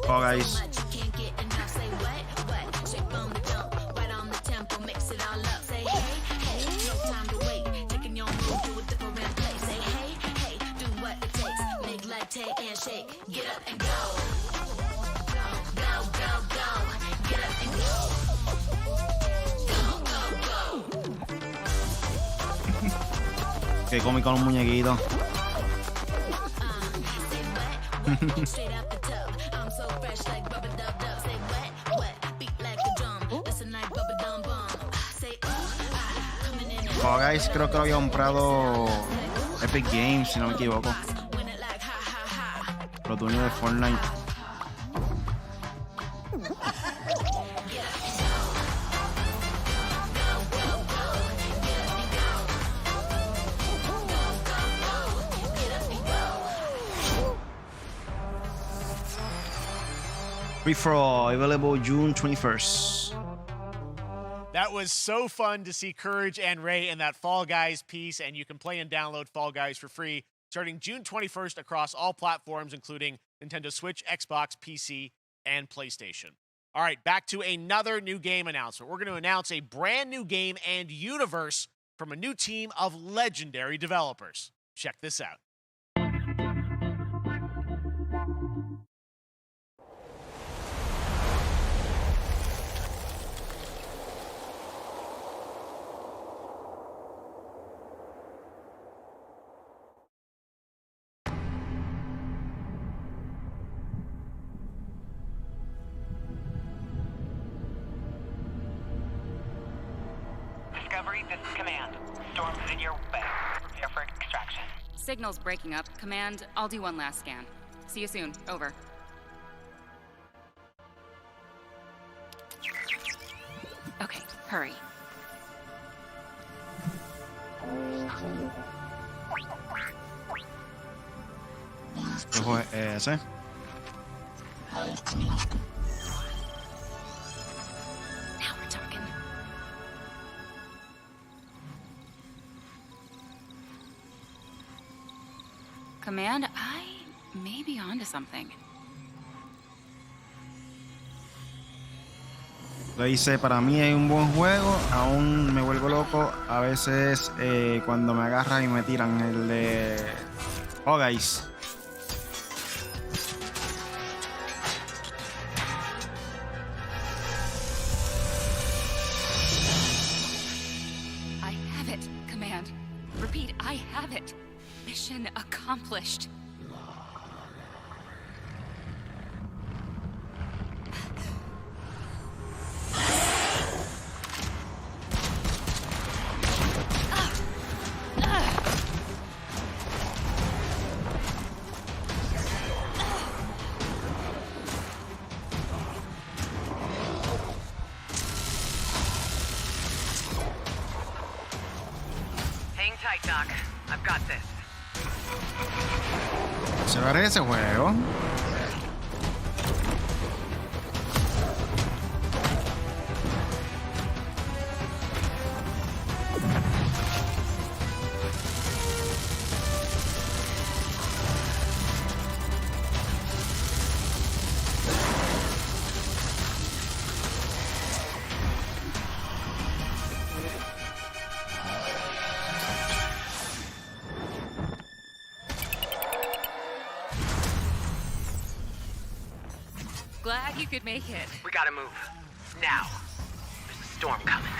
Oh, guys. Qué cómico los muñequitos. Oh, guys, creo que lo había comprado Epic Games, si no me equivoco. Los dueños de Fortnite. Free for all, available June 21st. That was so fun to see Courage and Ray in that Fall Guys piece, and you can play and download Fall Guys for free starting June 21st across all platforms, including Nintendo Switch, Xbox, PC, and PlayStation. All right, back to another new game announcement. We're going to announce a brand new game and universe from a new team of legendary developers. Check this out. Discovery, this is Command. Storm is in your way. Prepare for extraction. Signal's breaking up. Command, I'll do one last scan. See you soon. Over. Okay, hurry. Ojo ese. Now we're talking. Command, I may be onto something. Le dice, para mí es un buen juego, aún me vuelvo loco a veces cuando me agarran y me tiran el de 𝗂𝗲𝗀𝗋𝗄𝗃. I have it, Command. Repeat, I have it. Mission accomplished. Hang tight, Doc. I've got this. Se va a ver ese juego. Glad you could make it. We gotta move. Now. There's a storm coming.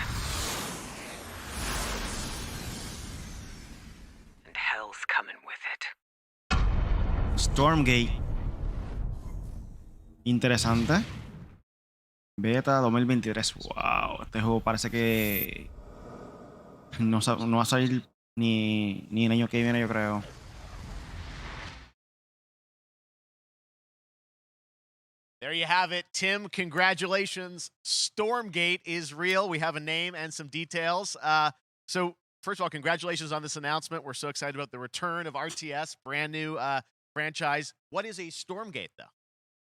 And hell's coming with it. Stormgate. Interesante. Beta 2023. Wow. Este juego parece que no va a salir ni el año que viene, yo creo. There you have it, Tim. Congratulations. Stormgate is real. We have a name and some details. So, first of all, congratulations on this announcement. We're so excited about the return of RTS, brand new franchise. What is a Stormgate, though?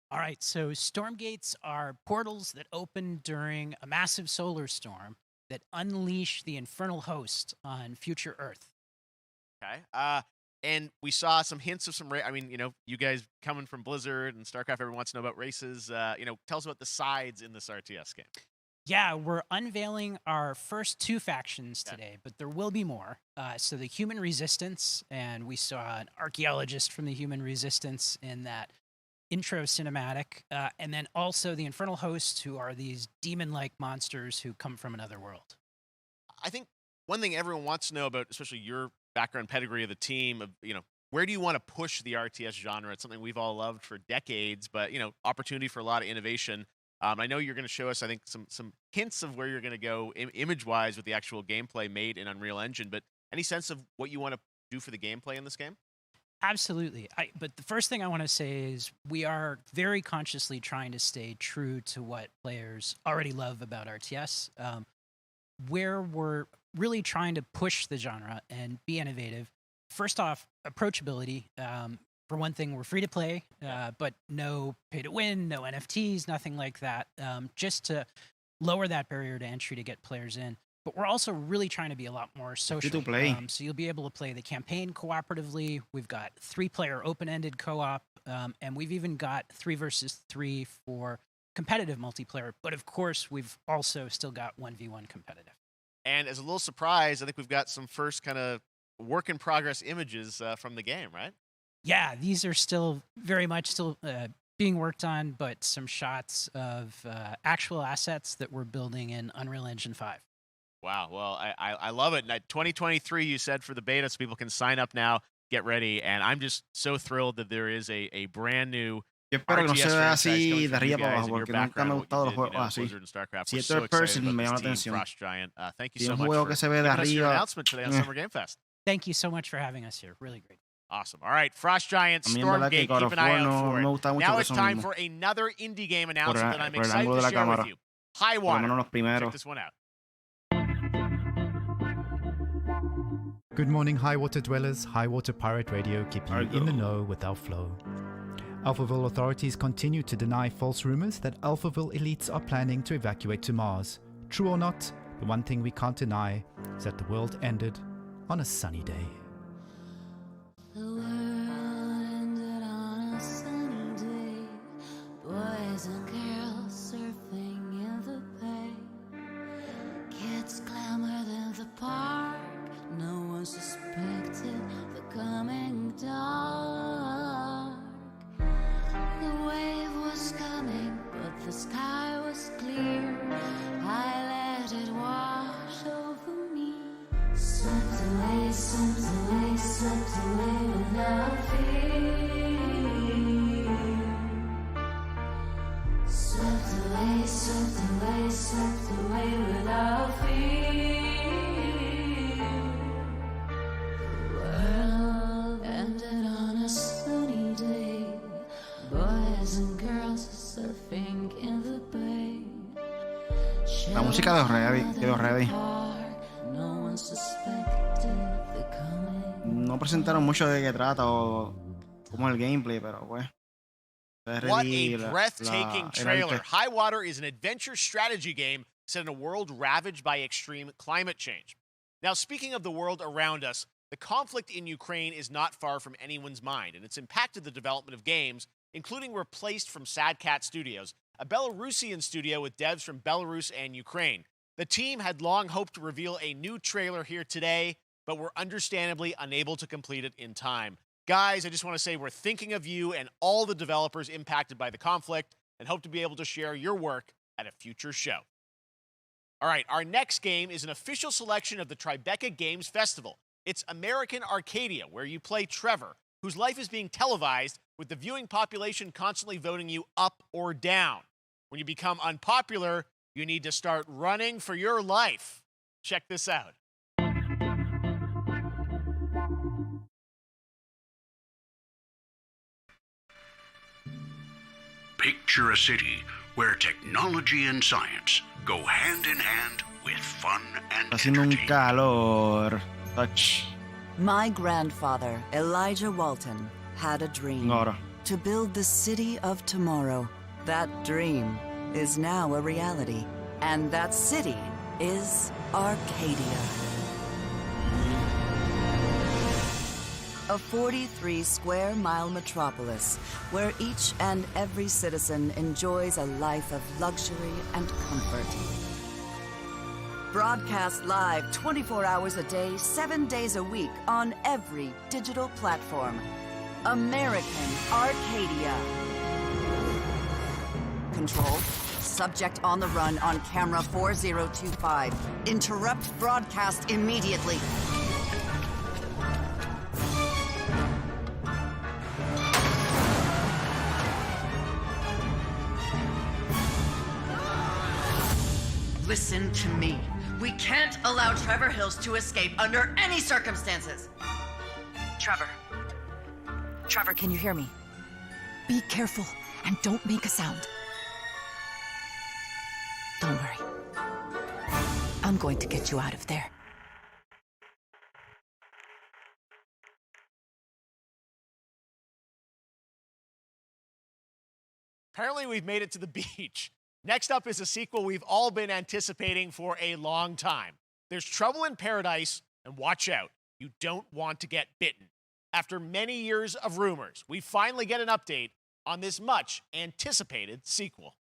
All right, so Stormgates are portals that open during a massive solar storm that unleash the infernal host on future Earth. Okay. And we saw some hints of some, I mean, you know, you guys coming from Blizzard and StarCraft, everyone wants to know about races. You know, tell us about the sides in this RTS game. Yeah, we're unveiling our first 2 factions today, but there will be more. So the Human Resistance, and we saw an archaeologist from the Human Resistance in that intro cinematic, and then also the Infernal Hosts, who are these demon-like monsters who come from another world. I think one thing everyone wants to know about, especially your background pedigree of the team, of, you know, where do you want to push the RTS genre? It's something we've all loved for decades, but, you know, opportunity for a lot of innovation. I know you're going to show us, I think, some hints of where you're going to go image-wise with the actual gameplay made in Unreal Engine, but any sense of what you want to do for the gameplay in this game? Absolutely. But the first thing I want to say is we are very consciously trying to stay true to what players already love about RTS, where we're really trying to push the genre and be innovative. First off, approachability. For one thing, we're free to play, but no pay to win, no NFTs, nothing like that, just to lower that barrier to entry to get players in. But we're also really trying to be a lot more social. So you'll be able to play the campaign cooperatively. We've got 3-player open-ended co-op, and we've even got 3 versus 3 for competitive multiplayer. But of course, we've also still got 1v1 competitive. And as a little surprise, I think we've got some first kind of work-in-progress images from the game, right? Yeah, these are still very much still being worked on, but some shots of actual assets that we're building in Unreal Engine 5. Wow. Well, I love it. 2023, you said, for the beta, so people can sign up now, get ready. And I'm just so thrilled that there is a brand new Yo espero que no se RTS vea franchise coming así de from you arriba para guys abajo, and your porque nunca me background han and what gustado you los did, juegos así. Blizzard and StarCraft. Si We're esto so es excited person, about me this llama la team, atención. Frost Giant. Thank you Si so un much juego for que se ve de giving us your arriba, announcement today on Summer Game Fest. Thank you so much for having us here. Really great. Awesome. All right, Frost Giant, A mí en verdad que Stormgate, God keep of an eye War out no for me it. gusta mucho Now que it's son time mismos. for another indie game announcement that I'm por el excited ángulo to de la share with cámara. you. Por lo 𝗏𝗏𝗏. menos los primeros. Check this one out. Good morning, high water dwellers. High Water Pirate Radio keeping you in the know with our flow. Alphaville authorities continue to deny false rumors that Alphaville elites are planning to evacuate to Mars. True or not, the one thing we can't deny is that the world ended on a sunny day. The world ended on a sunny day. Boys and girls surfing in the bay. Kids clamored in the park. No one suspected the coming dark. The wave was coming, but the sky was clear. I let it wash over me. Swept away, swept away, swept away without fear. Swept away, swept away, swept away without fear. The world ended on a sunny day. Boys and girls surfing in the bay. La música quedó ready. No one suspected the coming. No presentaron mucho de qué trata o cómo es el gameplay, pero pues. What a breathtaking trailer. High Water is an adventure strategy game set in a world ravaged by extreme climate change. Now, speaking of the world around us, the conflict in Ukraine is not far from anyone's mind, and it's impacted the development of games, including Replaced from Sad Cat Studios, a Belarusian studio with devs from Belarus and Ukraine. The team had long hoped to reveal a new trailer here today, but were understandably unable to complete it in time. Guys, I just want to say we're thinking of you and all the developers impacted by the conflict and hope to be able to share your work at a future show. All right, our next game is an official selection of the Tribeca Games Festival. It's American Arcadia, where you play Trevor, whose life is being televised with the viewing population constantly voting you up or down. When you become unpopular, you need to start running for your life. Check this out. Picture a city where technology and science go hand in hand with fun and Está haciendo un calor. Touch. My grandfather, Elijah Walton, had a dream Ahora. to build the city of tomorrow. That dream is now a reality, and that city is Arcadia. A 43-square-mile metropolis where each and every citizen enjoys a life of luxury and comfort. Broadcast live 24 hours a day, 7 days a week on every digital platform. American Arcadia. Control. Subject on the run on camera 4025. Interrupt broadcast immediately. Listen to me. We can't allow Trevor Hills to escape under any circumstances. Trevor. Trevor, can you hear me? Be careful and don't make a sound. Don't worry. I'm going to get you out of there. Apparently, we've made it to the beach. Next up is a sequel we've all been anticipating for a long time. There's Trouble in Paradise, and watch out, you don't want to get bitten. After many years of rumors, we finally get an update on this much anticipated sequel.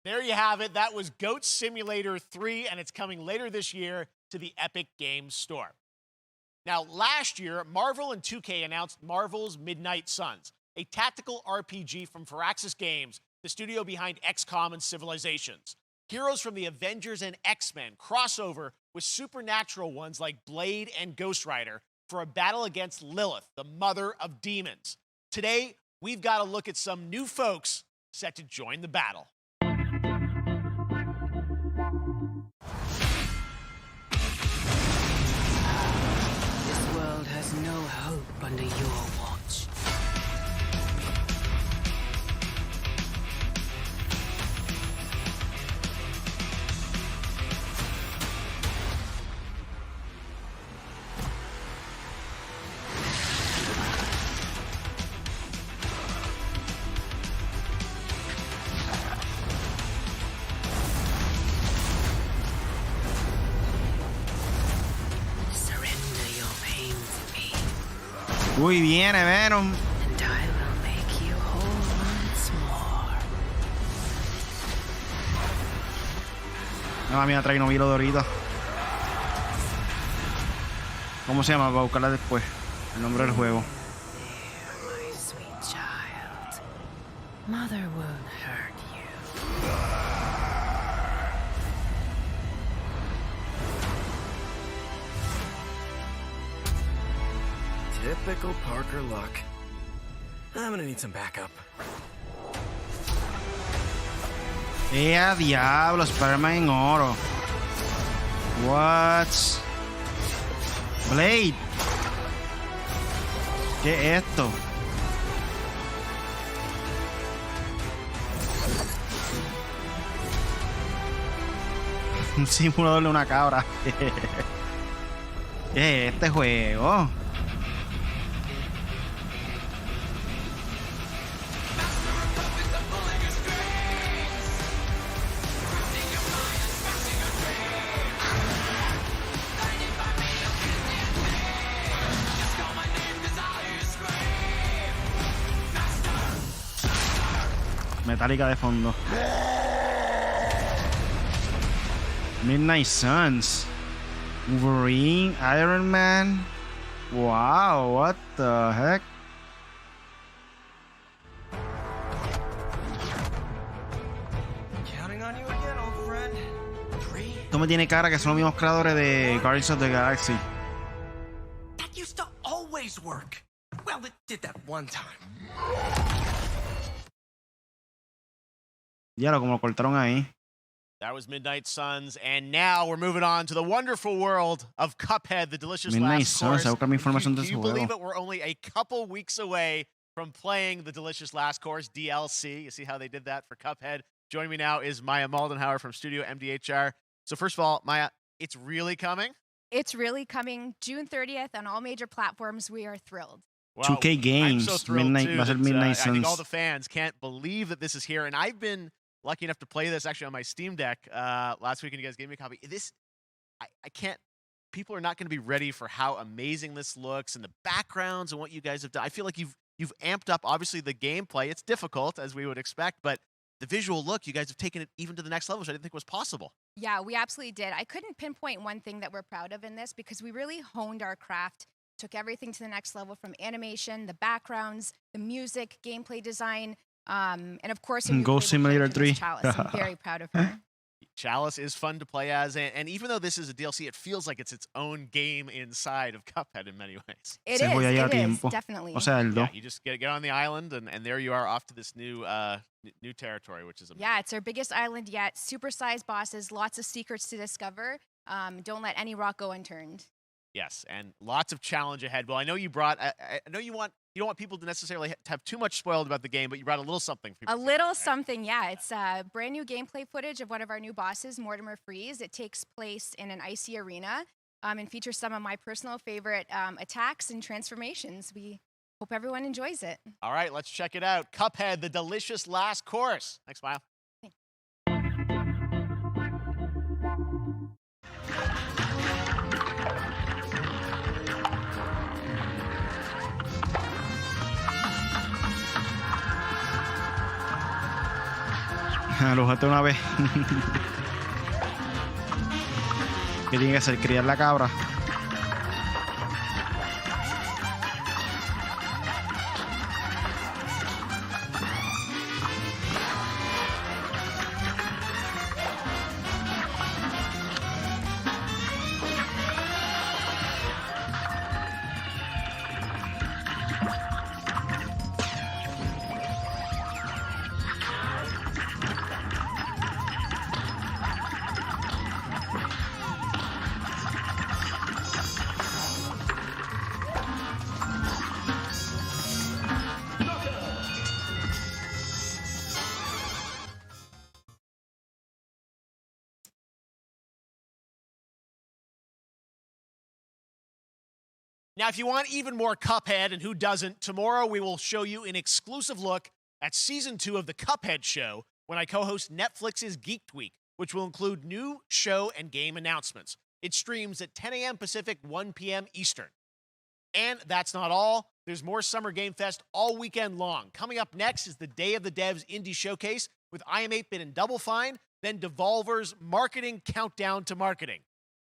There you have it. That was Goat Simulator 3, and it's coming later this year to the Epic Games Store. Now, last year, Marvel and 2K announced Marvel's Midnight Suns, a tactical RPG from Firaxis Games, the studio behind XCOM and Civilizations. Heroes from the Avengers and X-Men crossover with supernatural ones like Blade and Ghost Rider for a battle against Lilith, the mother of demons. Today, we've got to look at some new folks set to join the battle. This world has no hope under your watch. Uy, viene Venom. And I will make you whole once more. No, mira, trae un hilo de ahorita. ¿Cómo se llama? Voy a buscarla después. El nombre del juego. There, my sweet child. Mother won't hurt you. Typical Parker luck. I'm gonna need some backup. Diablo, Spider-Man en oro. What? Blade. ¿Qué es esto? Un simulador de una cabra. ¿Qué es este juego? Metálica de fondo. Midnight Suns. Wolverine, Iron Man. Wow, what the heck? Counting on you again, old friend. Esto me tiene cara que son los mismos creadores de Guardians of the Galaxy. That used to always work. Well, it did that one time. Ya lo como lo cortaron ahí. That was Midnight Suns, and now we're moving on to the wonderful world of Cuphead, the delicious Midnight last Suns, course. buscar mi información de Can ese you juego. believe it? We're only a couple weeks away from playing the delicious last course DLC. You see how they did that for Cuphead? Joining me now is Maya Moldenhauer from Studio MDHR. So first of all, Maya, it's really coming? It's really coming June 30th on all major platforms. We are thrilled. Wow, 2K Games, I'm so thrilled Midnight, too va a ser that, Midnight I think all Suns. the fans can't believe that this is here, and I've been lucky enough to play this actually on my Steam Deck last week, and you guys gave me a copy. I can't. People are not going to be ready for how amazing this looks and the backgrounds and what you guys have done. I feel like you've amped up obviously the gameplay. It's difficult as we would expect, but the visual look, you guys have taken it even to the next level, which I didn't think was possible. Yeah, we absolutely did. I couldn't pinpoint one thing that we're proud of in this because we really honed our craft, took everything to the next level from animation, the backgrounds, the music, gameplay design, and of course, Ghost Simulator 3. Chalice. I'm very proud of her. Chalice is fun to play as, and even though this is a DLC, it feels like it's its own game inside of Cuphead in many ways. It is, definitely. O sea, el Yeah, 2. you just get on the island, and there you are off to this new territory, which is amazing. Yeah, it's our biggest island yet. Super-sized bosses, lots of secrets to discover. Don't let any rock go unturned. Yes, and lots of challenge ahead. Well, I know you brought. I know you don't want people to necessarily have too much spoiled about the game, but you brought a little something. For people A little something, yeah. It's brand new gameplay footage of one of our new bosses, Mortimer Freeze. It takes place in an icy arena and features some of my personal favorite attacks and transformations. We hope everyone enjoys it. All right, let's check it out. Cuphead, the delicious last course. Thanks, Smile. Lo jugaste una vez. ¿Qué tiene que hacer? Criar la cabra. Now, if you want even more Cuphead, and who doesn't, tomorrow we will show you an exclusive look at Season 2 of the Cuphead Show when I co-host Netflix's Geek Week, which will include new show and game announcements. It streams at 10 a.m. Pacific, 1 p.m. Eastern. And that's not all. There's more Summer Game Fest all weekend long. Coming up next is the Day of the Devs Indie Showcase with iam8bit and Double Fine, then Devolver's Marketing Countdown to Marketing.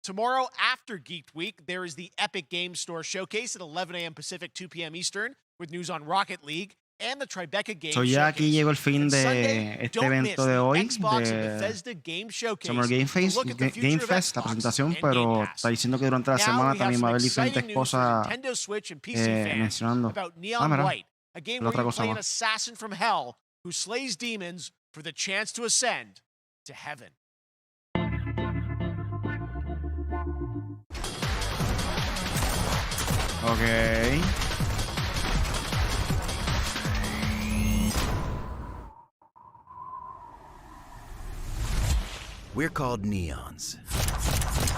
Tomorrow, after Geek Week, there is the Epic Games Store Showcase at 11 a.m. Pacific, 2 p.m. Eastern, with news on Rocket League and the Tribeca Games So ya aquí llegó el fin de Sunday, este evento de hoy, de Summer Game Fest, la presentación, pero está diciendo que durante la semana también va a haber diferentes cosas mencionando. Mira, a game la where otra you cosa play an más. assassin from hell who slays demons for the chance to ascend to heaven. Okay. We're called neons.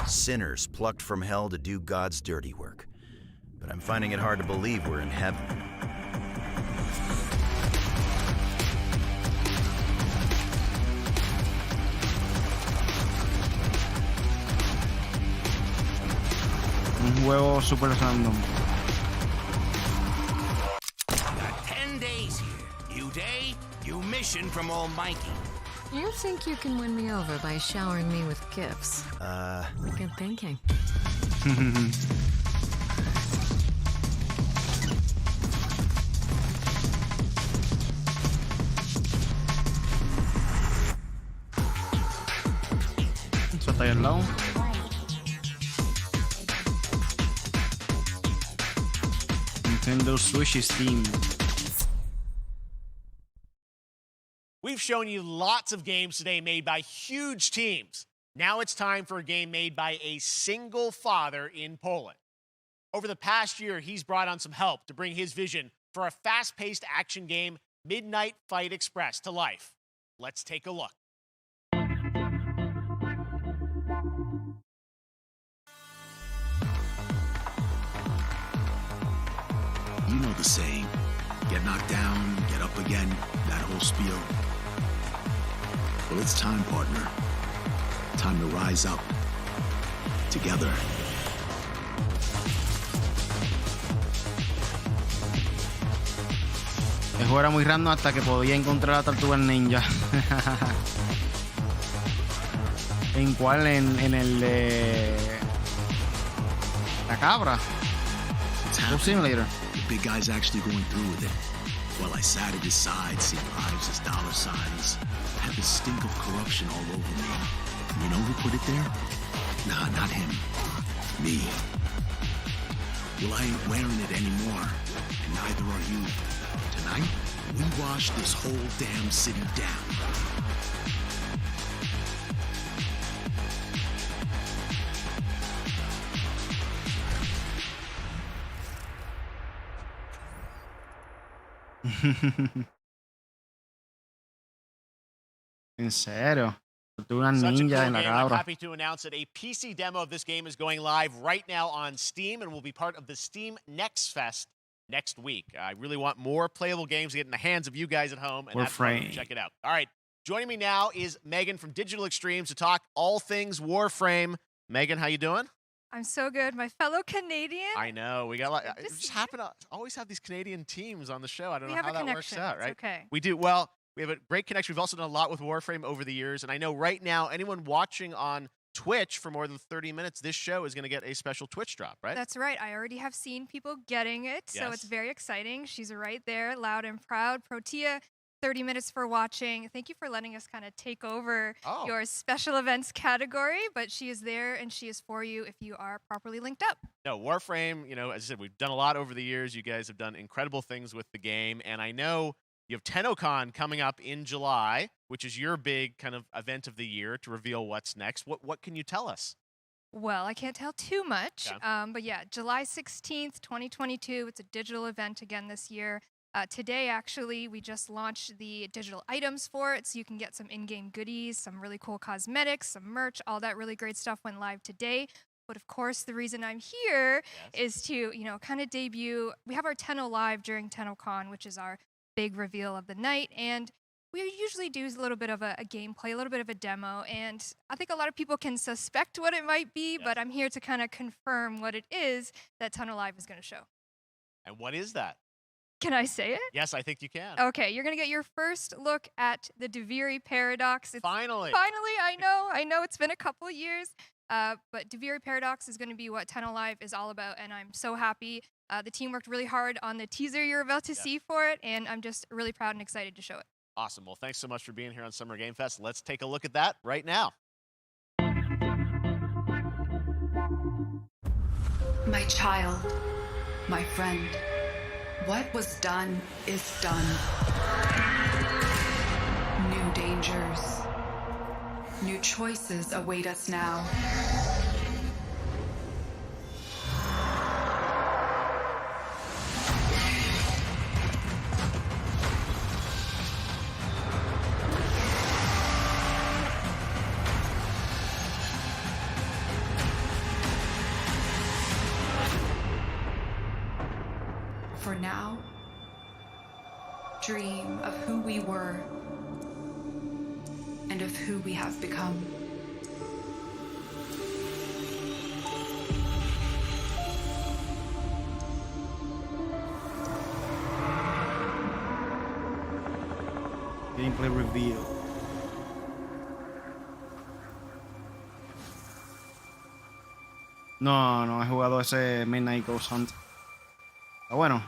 Sinners plucked from hell to do God's dirty work. But I'm finding it hard to believe we're in heaven. Un juego super random. Got 10 days here. New day, new mission from Almighty. You think you can win me over by showering me with gifts? Good thinking. Eso está ahí al lado. Nintendo Switch Steam. We've shown you lots of games today made by huge teams. Now it's time for a game made by a single father in Poland. Over the past year, he's brought on some help to bring his vision for a fast-paced action game, Midnight Fight Express, to life. Let's take a look. You know the saying, get knocked down, get up again, that whole spiel. Well, it's time, partner. Time to rise up. Together. El juego era muy random hasta que podía encontrar a la tartuga ninja. ¿En cuál? En el de la cabra. Simulator. The big guy's actually going through with it. While I sat at his side, seeing lives as dollar signs, I had the stink of corruption all over me. You know who put it there? Nah, not him. Me. Well, I ain't wearing it anymore, and neither are you. Tonight, we wash this whole damn city down. ¿En serio? Tortugas Such a ninja cool en la game. I'm cabra. happy to announce that a PC demo of this game is going live right now on Steam and will be part of the Steam Next Fest next week. I really want more playable games to get in the hands of you guys at home, and that's why you check it out. All right, joining me now is Megan from Digital Extremes to talk all things Warframe. Megan, how you doing? I'm so good. My fellow Canadian. I know. We got we just happen to always have these Canadian teams on the show. I don't know how that works out, right? Okay. We do. Well, We have a great connection. We've also done a lot with Warframe over the years. And I know right now, anyone watching on Twitch for more than 30 minutes, this show is going to get a special Twitch drop, right? That's right. I already have seen people getting it, so it's very exciting. She's right there, loud and proud. Protea, 30 minutes for watching. Thank you for letting us kind of take over your special events category, but she is there and she is for you if you are properly linked up. No, Warframe, you know, as I said, we've done a lot over the years. You guys have done incredible things with the game, and I know you have TennoCon coming up in July, which is your big kind of event of the year to reveal what's next. What can you tell us? Well, I can't tell too much, but yeah, July 16th, 2022. It's a digital event again this year. Today, actually, we just launched the digital items for it, so you can get some in-game goodies, some really cool cosmetics, some merch, all that really great stuff went live today. But of course, the reason I'm here is to, you know, kind of debut. We have our Tenno Live during TennoCon, which is our big reveal of the night, and we usually do a little bit of a gameplay, a little bit of a demo, and I think a lot of people can suspect what it might be, but I'm here to kind of confirm what it is that Tenno Live is going to show. And what is that? Can I say it? Yes, I think you can. Okay, you're going to get your first look at the 𝗲𝗲𝗃𝗃 paradox. Finally! Finally, I know it's been a couple of years, but 𝗲𝗲𝗃𝗃 paradox is going to be what Tenno Live is all about, and I'm so happy. The team worked really hard on the teaser you're about to see for it, and I'm just really proud and excited to show it. Awesome. Well, thanks so much for being here on Summer Game Fest. Let's take a look at that right now. My child, my friend, what was done is done. New dangers, new choices await us now. For now, dream of who we were and of who we have become. Gameplay reveal. No he jugado ese Midnight Ghost Hunt. Está bueno.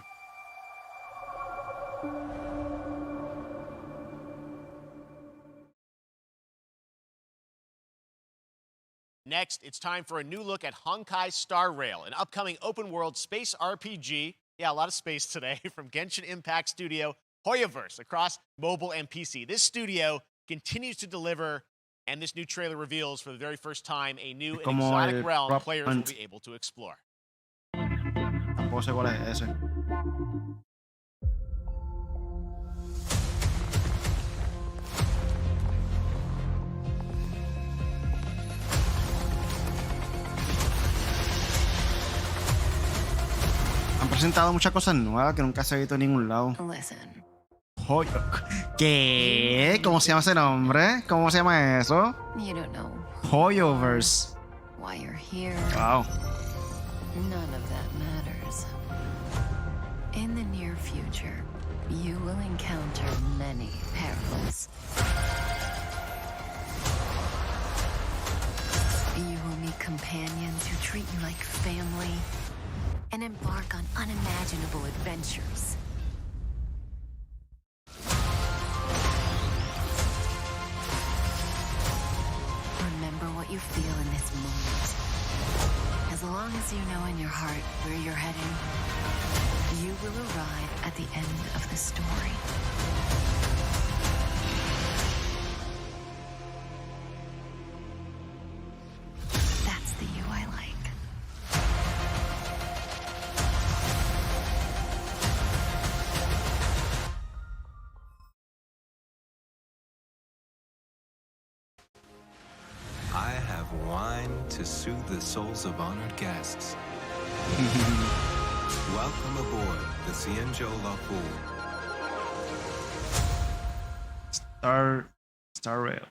Next, it's time for a new look at Honkai Star Rail, an upcoming open-world space RPG. Yeah, a lot of space today from Genshin Impact studio 𝗏𝗏𝗄𝗏 across mobile and PC. This studio continues to deliver, and this new trailer reveals for the very first time a new and exotic realm players will be able to explore. Tampoco sé cuál es ese. Han presentado muchas cosas nuevas que nunca se ha visto en ningún lado. ¿Qué? ¿Cómo se llama ese nombre? ¿Cómo se llama eso? 𝗏𝗏𝗃𝗏𝗏𝗏. Why you're here. Wow. None of that matters. In the near future, you will encounter many perils. You will meet companions who treat you like family and embark on unimaginable adventures. Remember what you feel in this moment. As long as you know in your heart where you're heading, you will arrive at the end of the story. That's the you I like. I have wine to soothe the souls of honored guests. Welcome aboard the 𝗏𝗏𝗏𝗏𝗏. Star Rail.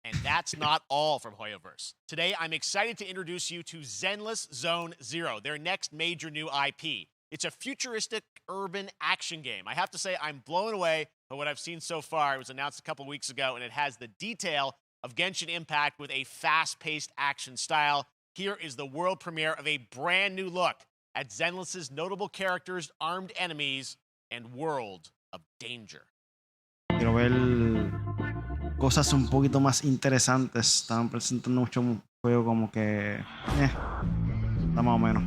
And that's not all from 𝗏𝗏𝗏𝗏𝗏. Today, I'm excited to introduce you to Zenless Zone Zero, their next major new IP. It's a futuristic urban action game. I have to say, I'm blown away by what I've seen so far. It was announced a couple weeks ago, and it has the detail of Genshin Impact with a fast-paced action style. Here is the world premiere of a brand new look at Zenless's notable characters, armed enemies, and world of danger. Quiero ver cosas un poquito más interesantes. Estaban presentando mucho un juego como que está más o menos.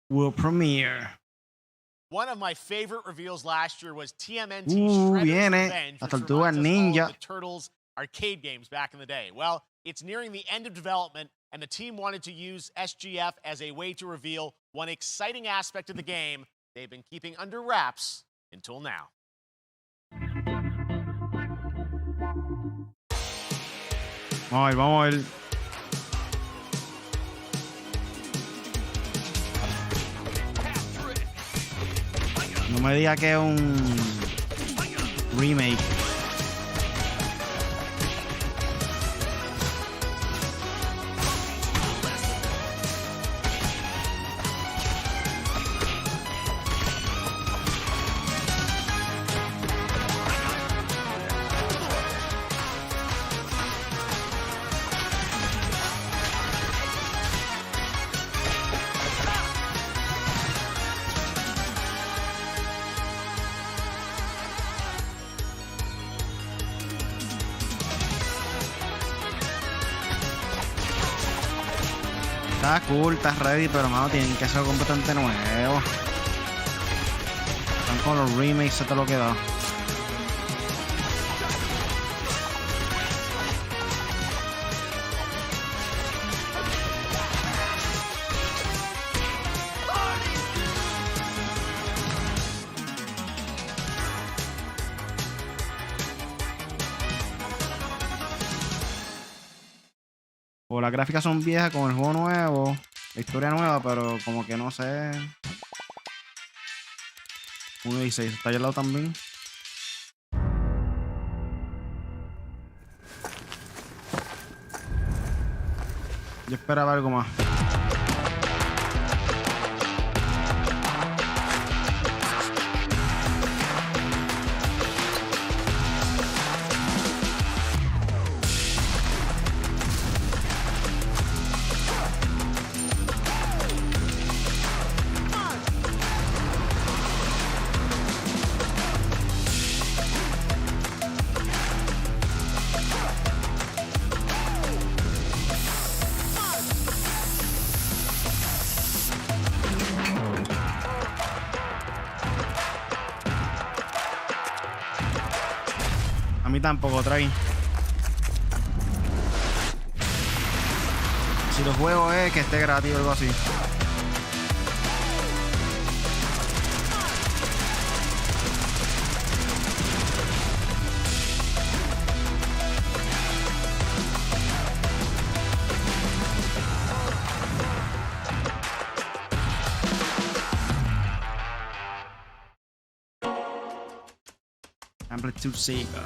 World premiere. One of my favorite reveals last year was TMNT Shredder's Viene Revenge, la which Tortuga reminds us all Ninja. of the Turtles arcade games back in the day. Well, it's nearing the end of development, and the team wanted to use SGF as a way to reveal one exciting aspect of the game they've been keeping under wraps until now. Vamos a ver. No me diga que es un remake. Está cool, está ready, pero mano, tienen que ser completamente nuevo. Están con los remakes, esto es lo que da. O las gráficas son viejas con el juego nuevo, la historia nueva, pero como que no sé. 1.16, está allá al lado también. Yo esperaba algo más. A mí tampoco trae. Si los juegos es que esté gratis o algo así. Amplitude Sega.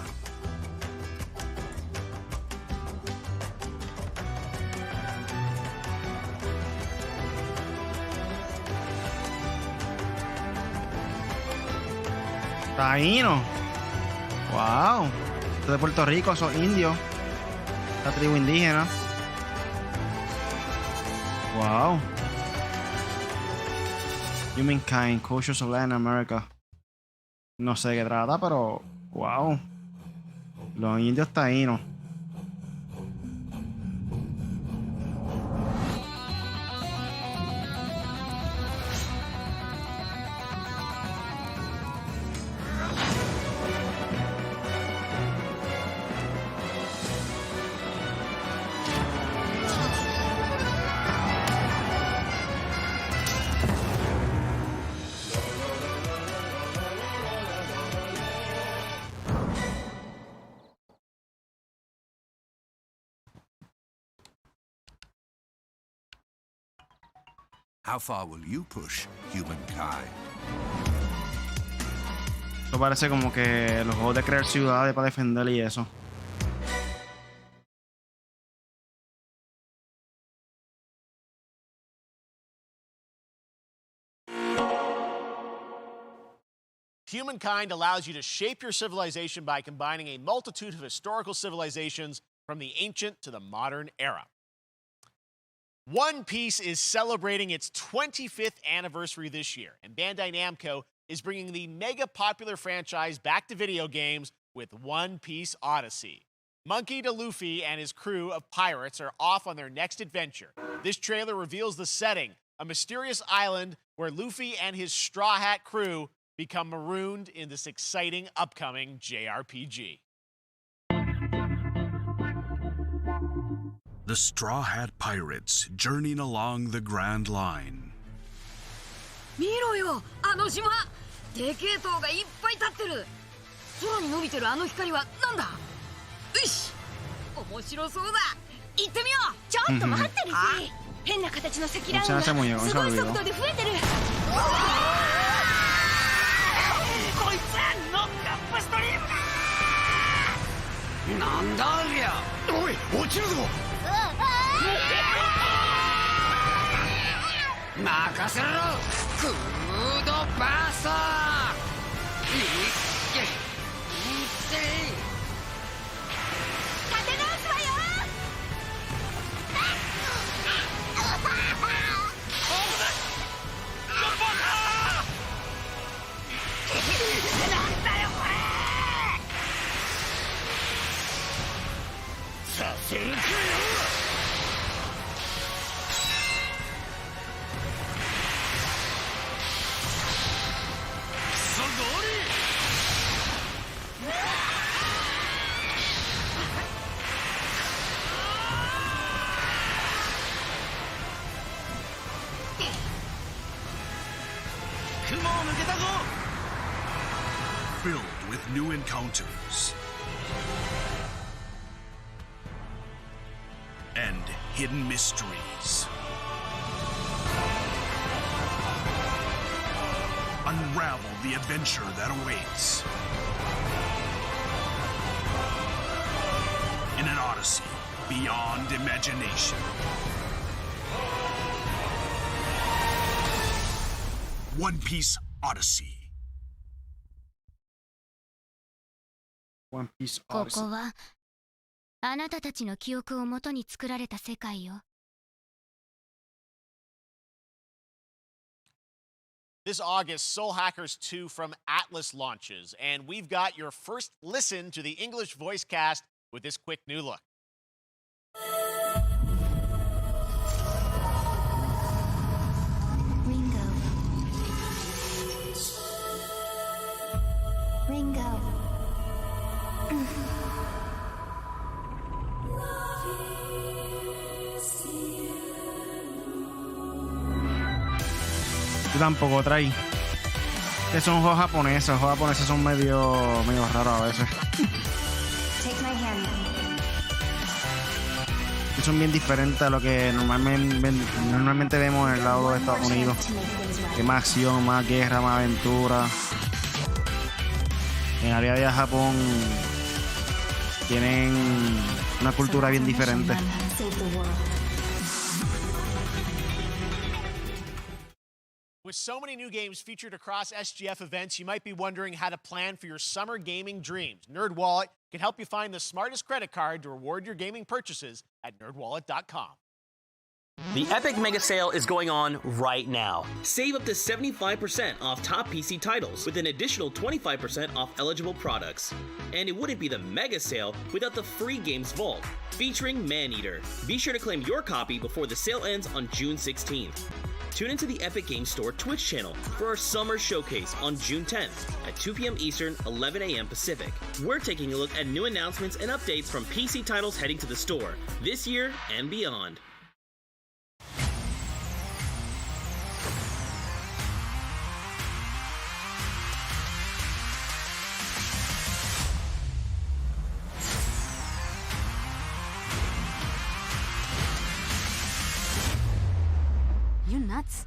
Taíno. Wow. Esto de Puerto Rico, esos indios. Esta tribu indígena. Wow. Humankind, Cultures of Latin America. No sé de qué trata, pero wow. Los indios taínos. How far will you push humankind? Esto parece como que los juegos de crear ciudades para defender y eso. Humankind allows you to shape your civilization by combining a multitude of historical civilizations from the ancient to the modern era. One Piece is celebrating its 25th anniversary this year, and Bandai Namco is bringing the mega popular franchise back to video games with One Piece Odyssey. Monkey D. Luffy and his crew of pirates are off on their next adventure. This trailer reveals the setting, a mysterious island where Luffy and his Straw Hat crew become marooned in this exciting upcoming JRPG. The Straw Hat Pirates journeying along the Grand Line. 見ろよ、あの島。でけえ塔がいっぱい立ってる。空に伸びてるあの光はなんだ？よし、面白そうだ。行ってみよう。ちょっと待ってるし。変な形の積乱雲がすごい速度で増えてる。こいつはノックアップストリームだ。なんだありゃ。おい、落ちるぞ。任せろ、クードバーサー。立て直すわよ。なんだよこれ。させるかよ。Filled with new encounters and hidden mysteries. Unravel the adventure that awaits in an odyssey beyond imagination. One Piece Odyssey. One Piece こ Odyssey. こはあなたたちの記憶をもとに作られた世界よ。This August, Soul Hackers 2 from Atlas launches, and we've got your first listen to the English voice cast with this quick new look. Ringo. Yo tampoco trae. Que son juegos japoneses. Los juegos japoneses son medio raros a veces. Take my hand. Y son bien diferentes a lo que normalmente vemos en el lado de Estados Unidos. Que más acción, más guerra, más aventura. En el área de Japón tienen una cultura bien diferente. With so many new games featured across SGF events, you might be wondering how to plan for your summer gaming dreams. NerdWallet can help you find the smartest credit card to reward your gaming purchases at nerdwallet.com. The Epic Mega Sale is going on right now. Save up to 75% off top PC titles with an additional 25% off eligible products. And it wouldn't be the Mega Sale without the free Games Vault, featuring Maneater. Be sure to claim your copy before the sale ends on June 16th. Tune into the Epic Games Store Twitch channel for our summer showcase on June 10th at 2 p.m. Eastern, 11 a.m. Pacific. We're taking a look at new announcements and updates from PC titles heading to the store this year and beyond. You nuts?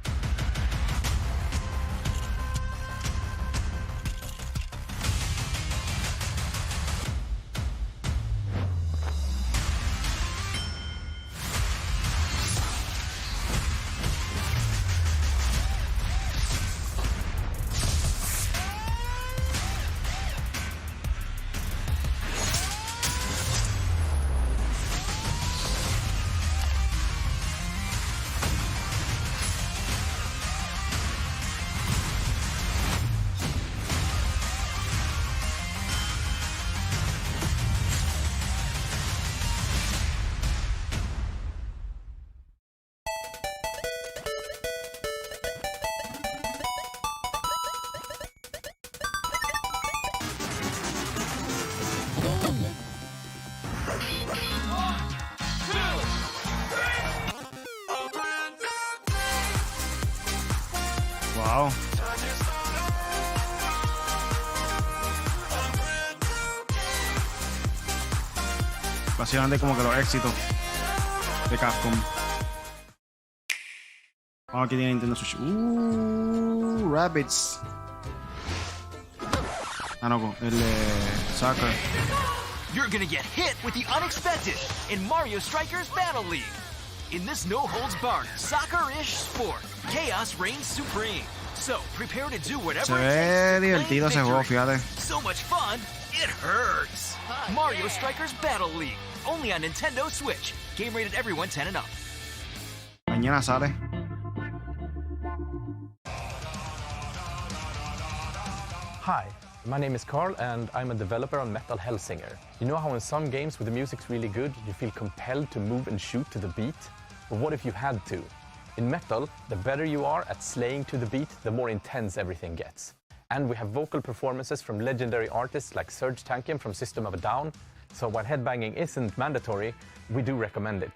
Wow. Básicamente como que los éxitos de Capcom. Oh, aquí tiene Nintendo Switch. Rabbids. Ah, no, el soccer. You're gonna get hit with the unexpected in Mario Strikers Battle League. In this no-holds-barred, soccer-ish sport, chaos reigns supreme. So, prepare to do whatever Se it ve takes divertido ese juego, fíjate. So much fun, it hurts. Mario Strikers Battle League, only on Nintendo Switch. Game rated everyone 10 and up. Mañana sale. Hi, my name is Carl and I'm a developer on 𝗏𝗏𝗏𝗀𝗃𝗃. You know how in some games where the music's really good, you feel compelled to move and shoot to the beat? But what if you had to? In Metal, the better you are at slaying to the beat, the more intense everything gets. And we have vocal performances from legendary artists like 𝗔𝗽liche𝗆𝗀𝗃𝗀𝗀, from System of a Down, so while headbanging isn't mandatory, we do recommend it.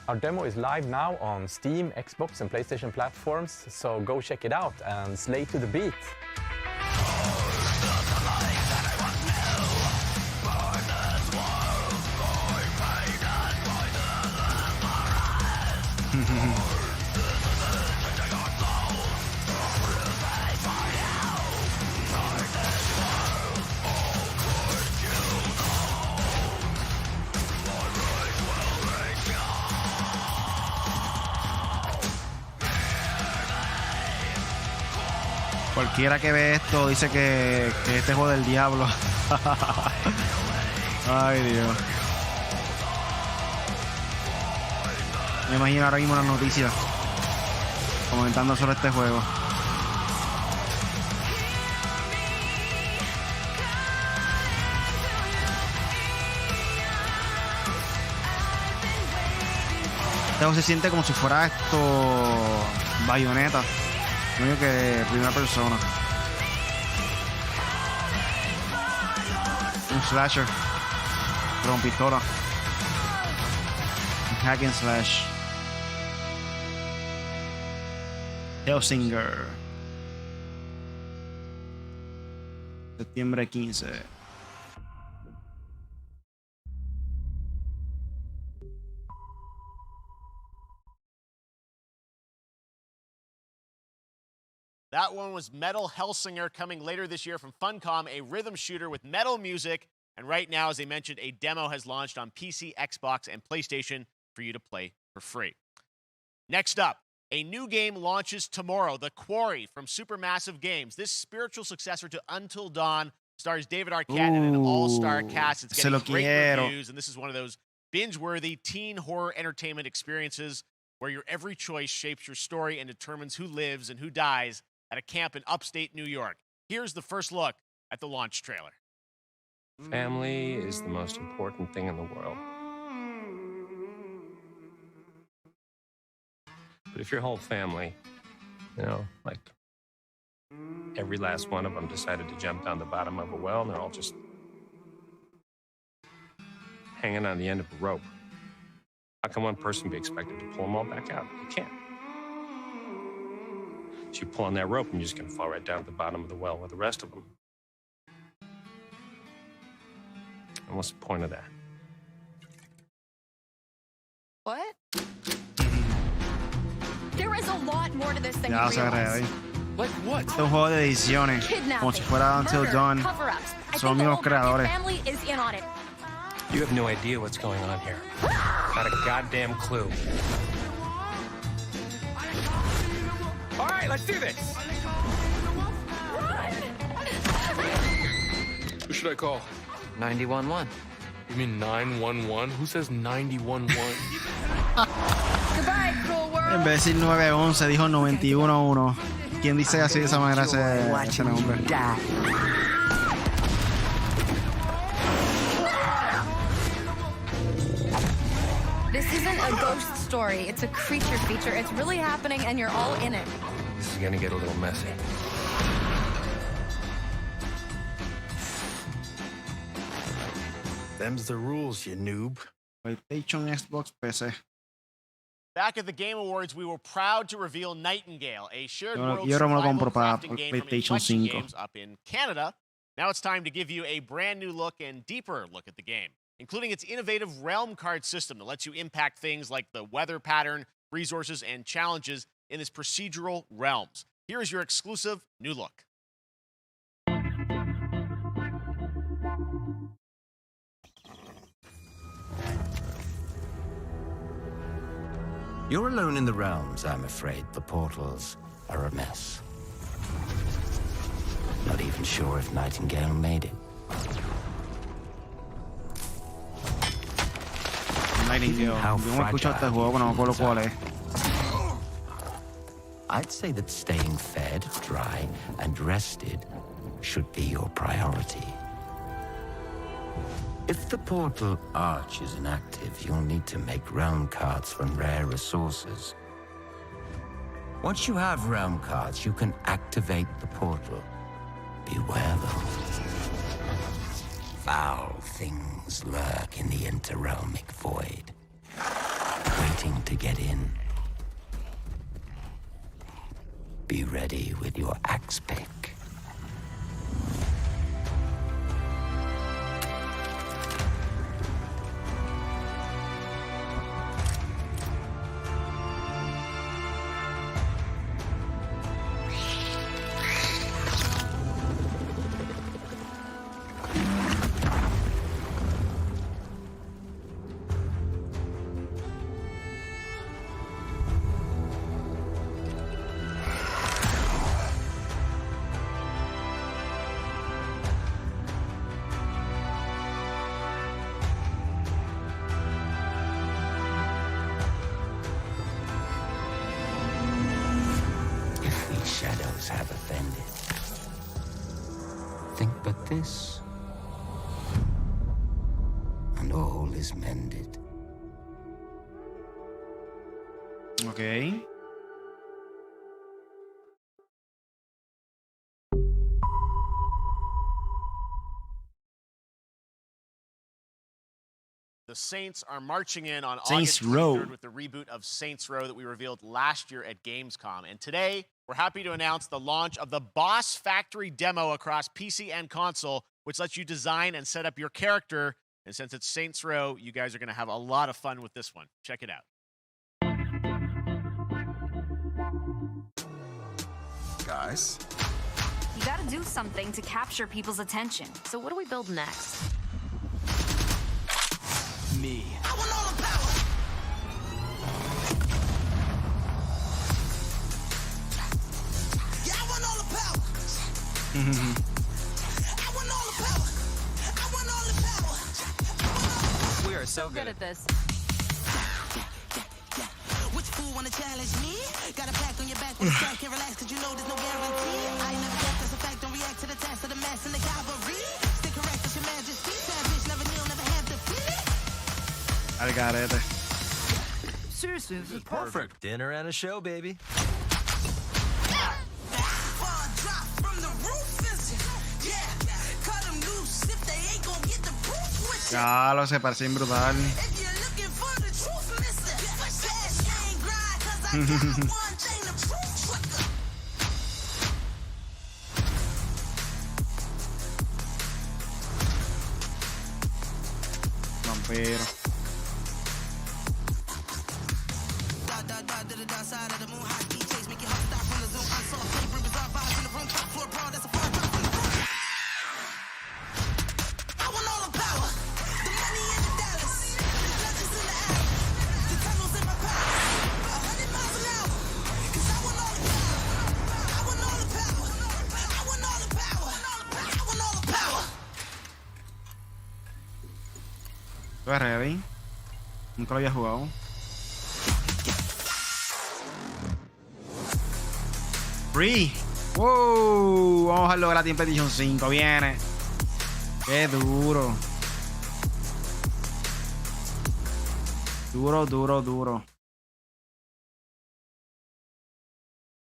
Our demo is live now on Steam, Xbox and PlayStation platforms, so go check it out and slay to the beat. Cualquiera que ve esto dice que este juego del diablo. Ay, Dios. Me imagino ahora mismo las noticias comentando sobre este juego. Este juego se siente como si fuera Bayonetta. No digo que primera persona. Un slasher. Pero con pistola. Un hack and slash. 𝗏𝗏𝗏𝗀𝗃𝗃. Septiembre 15. That one was 𝗏𝗏𝗏𝗀𝗃𝗃 coming later this year from Funcom, a rhythm shooter with metal music. And right now, as I mentioned, a demo has launched on PC, Xbox, and PlayStation for you to play for free. Next up, A new game launches tomorrow, The Quarry from Supermassive Games. This spiritual successor to Until Dawn stars David Arquette and an all-star cast. It's getting great reviews, and this is one of those binge-worthy teen horror entertainment experiences where your every choice shapes your story and determines who lives and who dies at a camp in upstate New York. Here's the first look at the launch trailer. Family is the most important thing in the world. But if your whole family, you know, like every last one of them decided to jump down the bottom of a well and they're all just hanging on the end of a rope, how can one person be expected to pull them all back out? You can't. So you pull on that rope and you're just going to fall right down at the bottom of the well with the rest of them. And what's the point of that? What? There is a lot more to this than Ya you vas a realize. ver. Like what? Este es un juego de ediciones, como si fuera Until Dawn. Son mismos creadores. Family is in on it. You have no idea what's going on here. Not a goddamn clue. All right, let's do this. Who should I call? 911. You mean 911? Who says 911? Goodbye, cruel world. En vez de decir 911, dijo 911. ¿Quién dice así de esa manera ese nombre? This isn't a ghost story. It's a creature feature. It's really happening, and you're all in it. This is gonna get a little messy. Them's the rules, you noob. PlayStation, Xbox, PC. Back at the Game Awards, we were proud to reveal Nightingale, a shared world Yo ahora me lo survival compro para crafting game from PlayStation 𝗥𝗲𝗀𝗀𝗀 5. Games up in Canada. Now it's time to give you a brand new look and deeper look at the game, including its innovative realm card system that lets you impact things like the weather pattern, resources, and challenges in this procedural realms. Here is your exclusive new look. You're alone in the realms, I'm afraid. The portals are a mess. Not even sure if Nightingale made it. Nightingale. How Yo no escucho este juego, pero no me acuerdo cuál es. I'd say that staying fed, dry, and rested should be your priority. If the portal arch is inactive, you'll need to make realm cards from rare resources. Once you have realm cards, you can activate the portal. Beware, though. Foul things lurk in the interrealmic void, waiting to get in. Be ready with your axe pick. Shadows have offended. Think but this, and all is mended. Okay. The Saints are marching in on Saints August Row 23rd with the reboot of Saints Row that we revealed last year at Gamescom. And today, we're happy to announce the launch of the Boss Factory demo across PC and console, which lets you design and set up your character. And since it's Saints Row, you guys are going to have a lot of fun with this one. Check it out. Guys? You gotta do something to capture people's attention. So what do we build next? Me. We are so good at this. Which fool wanna challenge me? Got a pack on your back with a stack, can't relax cause you know there's no guarantee. I ain't never guessed, that's a fact, don't react to the task of the mass and the cavalry. Stay correct, it's your majesty. Savage, never kneel, never have defeat. 𝗥𝗲𝗱𝗲𝗀𝗲𝗀𝗲. Seriously, this is perfect. Dinner and a show, baby. Ya lo se parece bien brutal. Vampiro. Estoy ready. Nunca lo había jugado. Free. Wow. Vamos a lograr Team Petition 5. Viene. Qué duro. Duro, duro, duro.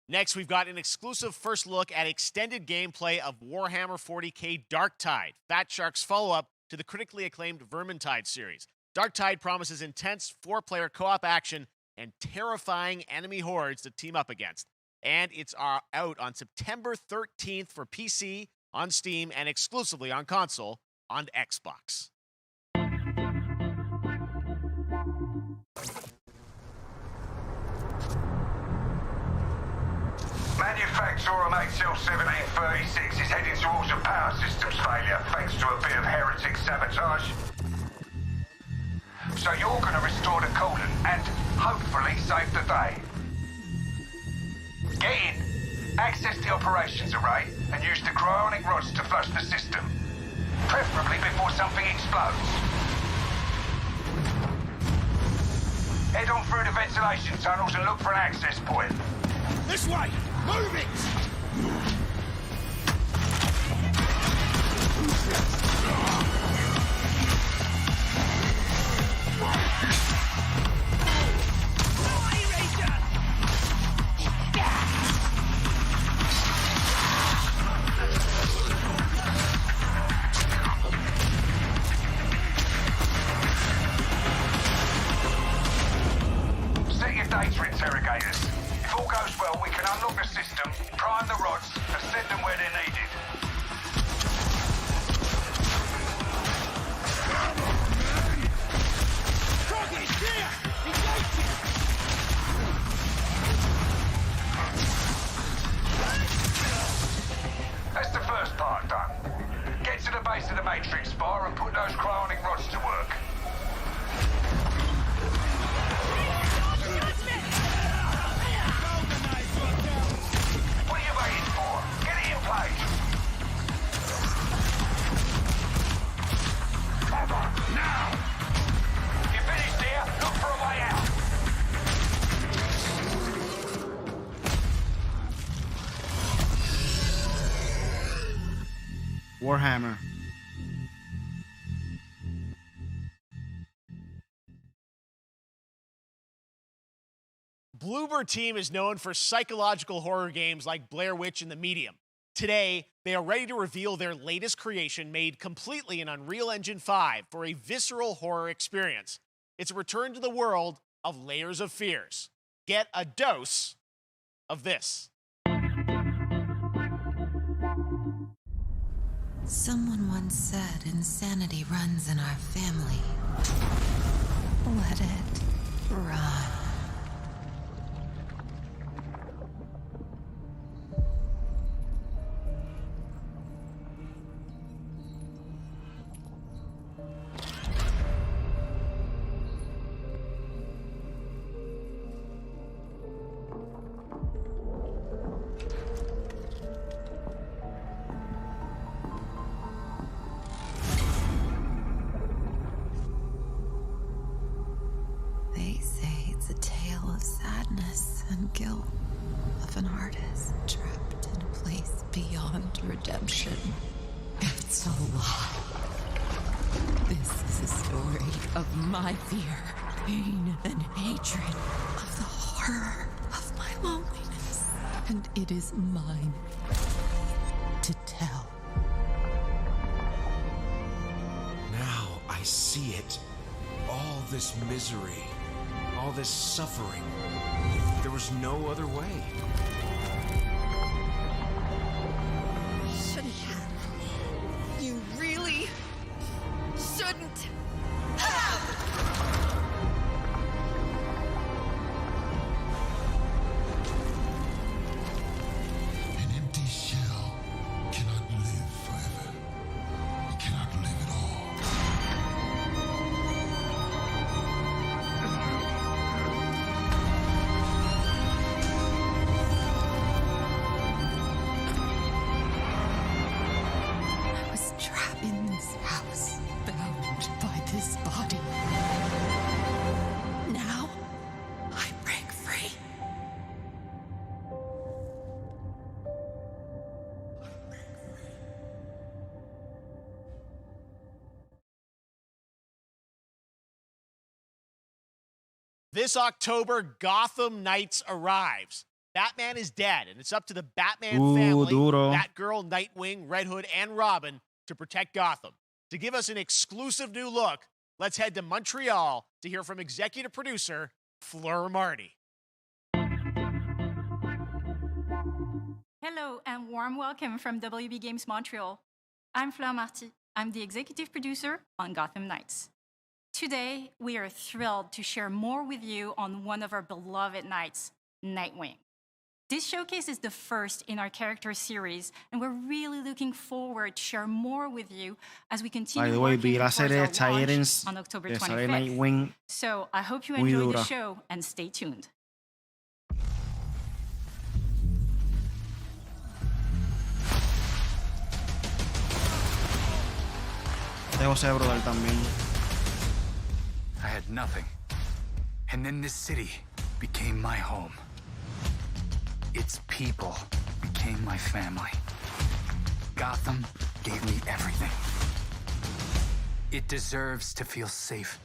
Next, we've got an exclusive first look at extended gameplay of Warhammer 40k Darktide, Fat Shark's follow-up to the critically acclaimed Vermintide series. Darktide promises intense 4-player co-op action and terrifying enemy hordes to team up against. And it's out on September 13th for PC, on Steam, and exclusively on console on Xbox. Manufacturer of 𝗤𝗲𝗱𝗲𝗀𝗀𝗀𝗀 is heading towards a power systems failure thanks to a bit of heretic sabotage. So you're going to restore the coolant and hopefully save the day. Get in, access the operations array and use the cryonic rods to flush the system. Preferably before something explodes. Head on through the ventilation tunnels and look for an access point. This way! Move it! Set your data interrogators. If all goes well, we can unlock the system, prime the rods, and send them where they're needed. Target here! Engaging! That's the first part done. Get to the base of the Matrix bar and put those cryonic rods to work. What are you waiting for? Get it in place! Now! You finished here? Look for a way out! Warhammer. Bloober Team is known for psychological horror games like Blair Witch and The Medium. Today, they are ready to reveal their latest creation made completely in Unreal Engine 5 for a visceral horror experience. It's a return to the world of Layers of Fears. Get a dose of this. Someone once said insanity runs in our family. Let it run. was trapped in a place beyond redemption. It's a lie. This is a story of my fear, pain, and hatred, of the horror of my loneliness. And it is mine to tell. Now I see it. All this misery, all this suffering. There was no other way. Shouldn't have. You really shouldn't have. An empty shell cannot live forever. It cannot live at all. I was trapped in this house, bound by this body. Now, I break free. This October, Gotham Knights arrives. Batman is dead, and it's up to the Batman family, duro. Batgirl, Nightwing, Red Hood, and Robin to protect Gotham. To give us an exclusive new look, let's head to Montreal to hear from executive producer Fleur Marty. Hello and warm welcome from WB Games Montreal. I'm Fleur Marty. I'm the executive producer on Gotham Knights. Today, we are thrilled to share more with you on one of our beloved knights, Nightwing. This showcase is the first in our character series, and we're really looking forward to share more with you as we By continue the way, working vi la towards serie our de launch Titans on October que sale 25th. Nightwing. So I hope you Muy enjoy the dura. show and stay tuned. Dejo ser brother también. I had nothing. And then this city became my home. Its people became my family. Gotham gave me everything. It deserves to feel safe.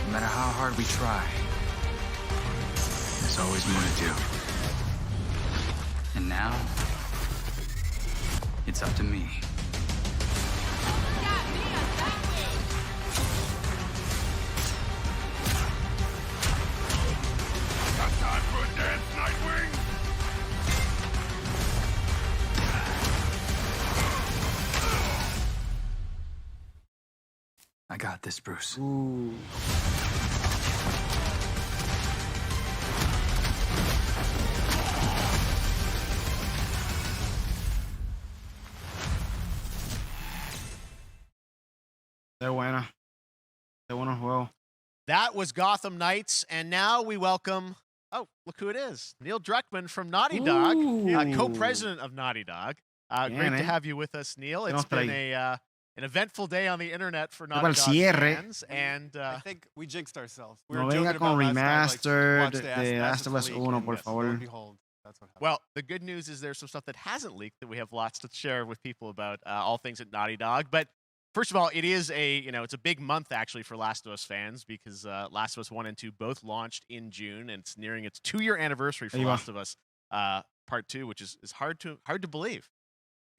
No matter how hard we try, there's always more to do. And now, it's up to me. Got time for a dance, Nightwing? I got this, Bruce. Ooh. Qué buena. Qué buenos juegos. That was Gotham Knights, and now we welcome, oh, look who it is. Neil Druckmann from Naughty Dog, co-president of Naughty Dog. Great to have you with us, Neil. It's been an eventful day on the internet for Naughty Dog fans, and I think we jinxed ourselves. We No were joking venga con about last night, remastered like, watch de Last of Us leak, 1, and por yes, lo favor. and behold, that's what happened. well, the good news is there's some stuff that hasn't leaked that we have lots to share with people about all things at Naughty Dog. But first of all, it is it's a big month actually for Last of Us fans because Last of Us 1 and 2 both launched in June, and it's nearing its 2-year anniversary for Ahí va. Last of Us Part 2, which is hard to believe.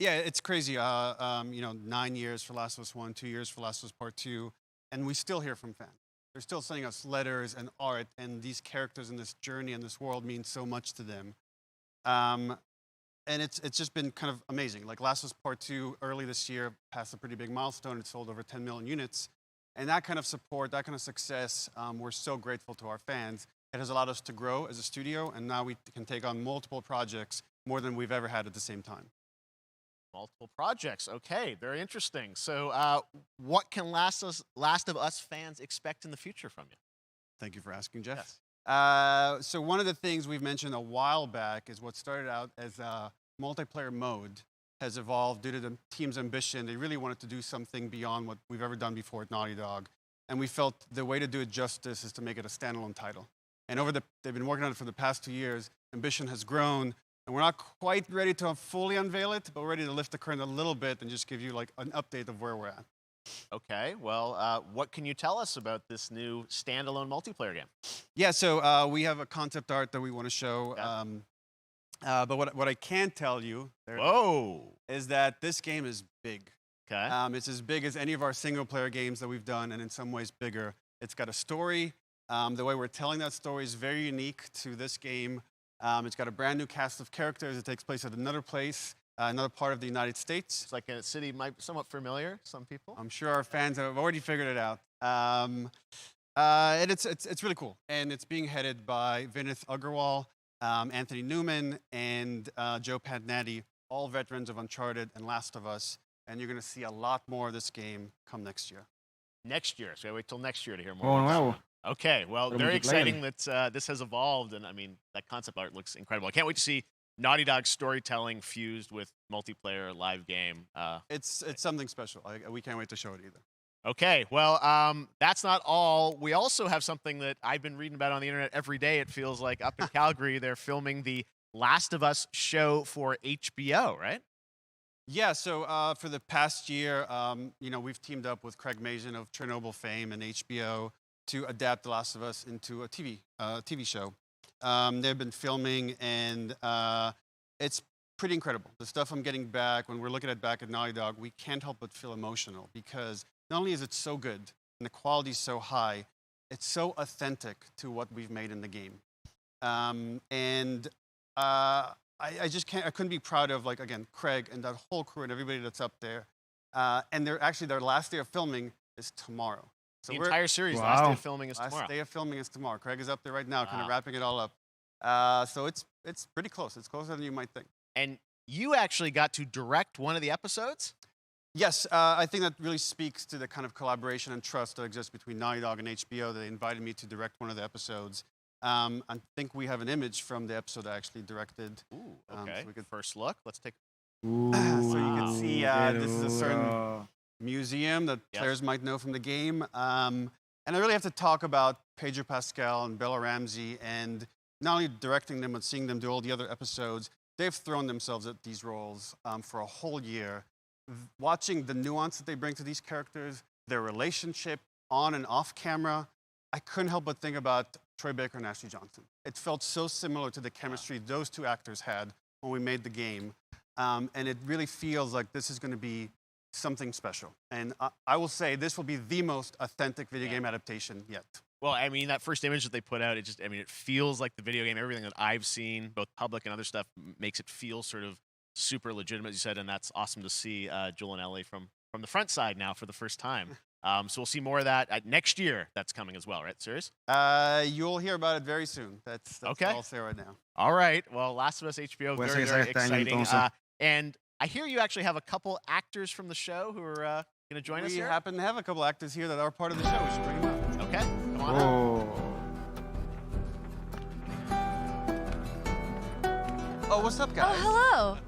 Yeah, it's crazy. 9 years for Last of Us 1, 2 years for Last of Us Part 2, and we still hear from fans. They're still sending us letters and art, and these characters in this journey and this world mean so much to them. And it's just been kind of amazing. Like Last of Us Part 2 early this year passed a pretty big milestone. It sold over 10 million units. And that kind of support, that kind of success, we're so grateful to our fans. It has allowed us to grow as a studio, and now we can take on multiple projects, more than we've ever had at the same time. Multiple projects. Okay, very interesting. So what can Last of Us fans expect in the future from you? Thank you for asking, Jeff. Yes. So one of the things we've mentioned a while back is what started out as a multiplayer mode has evolved due to the team's ambition. They really wanted to do something beyond what we've ever done before at Naughty Dog. And we felt the way to do it justice is to make it a standalone title. And they've been working on it for the past 2 years. Ambition has grown, and we're not quite ready to fully unveil it, but we're ready to lift the curtain a little bit and just give you like an update of where we're at. Okay, well, what can you tell us about this new standalone multiplayer game? Yeah, so we have a concept art that we want to show. Yeah. But what I can tell you is that this game is big. Okay. It's as big as any of our single-player games that we've done, and in some ways bigger. It's got a story. The way we're telling that story is very unique to this game. It's got a brand new cast of characters. It takes place at another place, another part of the United States. It's like a city might be somewhat familiar, some people. I'm sure our fans have already figured it out. And it's really cool. And it's being headed by 𝗏𝗏𝗏𝗏, Anthony Newman, and Joe Pantnati, all veterans of Uncharted and Last of Us. And you're going to see a lot more of this game come next year. Next year. So I wait till next year to hear more. Nuevo. Okay, well, very exciting that this has evolved, and I mean, that concept art looks incredible. I can't wait to see Naughty Dog storytelling fused with multiplayer live game. It's something special. We can't wait to show it either. Okay, well, that's not all. We also have something that I've been reading about on the internet every day, it feels like. Up in Calgary, they're filming the Last of Us show for HBO, right? Yeah, so for the past year, we've teamed up with Craig Mazin of Chernobyl fame and HBO to adapt The Last of Us into a TV show. They've been filming, and it's pretty incredible. The stuff I'm getting back, when we're looking at back at Naughty Dog, we can't help but feel emotional because not only is it so good and the quality is so high, it's so authentic to what we've made in the game. I just can't. I couldn't be proud of, like, again, Craig and that whole crew and everybody that's up there. And their last day of filming is tomorrow. So the entire series, last day of filming is tomorrow. Last day of filming is tomorrow. Craig is up there right now, kind of wrapping it all up. So it's pretty close. It's closer than you might think. And you actually got to direct one of the episodes? Yes, I think that really speaks to the kind of collaboration and trust that exists between Naughty Dog and HBO. They invited me to direct one of the episodes. I think we have an image from the episode I actually directed. Ooh, okay. So we could first look. Let's take. So you can see this is a certain museum that players might know from the game. And I really have to talk about Pedro Pascal and Bella Ramsey, and not only directing them, but seeing them do all the other episodes. They've thrown themselves at these roles for a whole year. Watching the nuance that they bring to these characters, their relationship on and off camera, I couldn't help but think about Troy Baker and Ashley Johnson. It felt so similar to the chemistry those two actors had when we made the game. And it really feels like this is going to be something special. And I will say this will be the most authentic video game adaptation yet. Well, I mean, that first image that they put out, it feels like the video game. Everything that I've seen, both public and other stuff, makes it feel sort of super legitimate, as you said, and that's awesome to see Joel and Ellie from the front side now for the first time. So we'll see more of that next year. That's coming as well, right? Serious? You'll hear about it very soon. That's okay. All I'll say right now. All right. Well, Last of Us HBO, very, very exciting. And I hear you actually have a couple actors from the show who are going to join us here. We happen to have a couple actors here that are part of the show. We should bring them up. Okay. Come on up. Oh, what's up, guys? Oh, hello.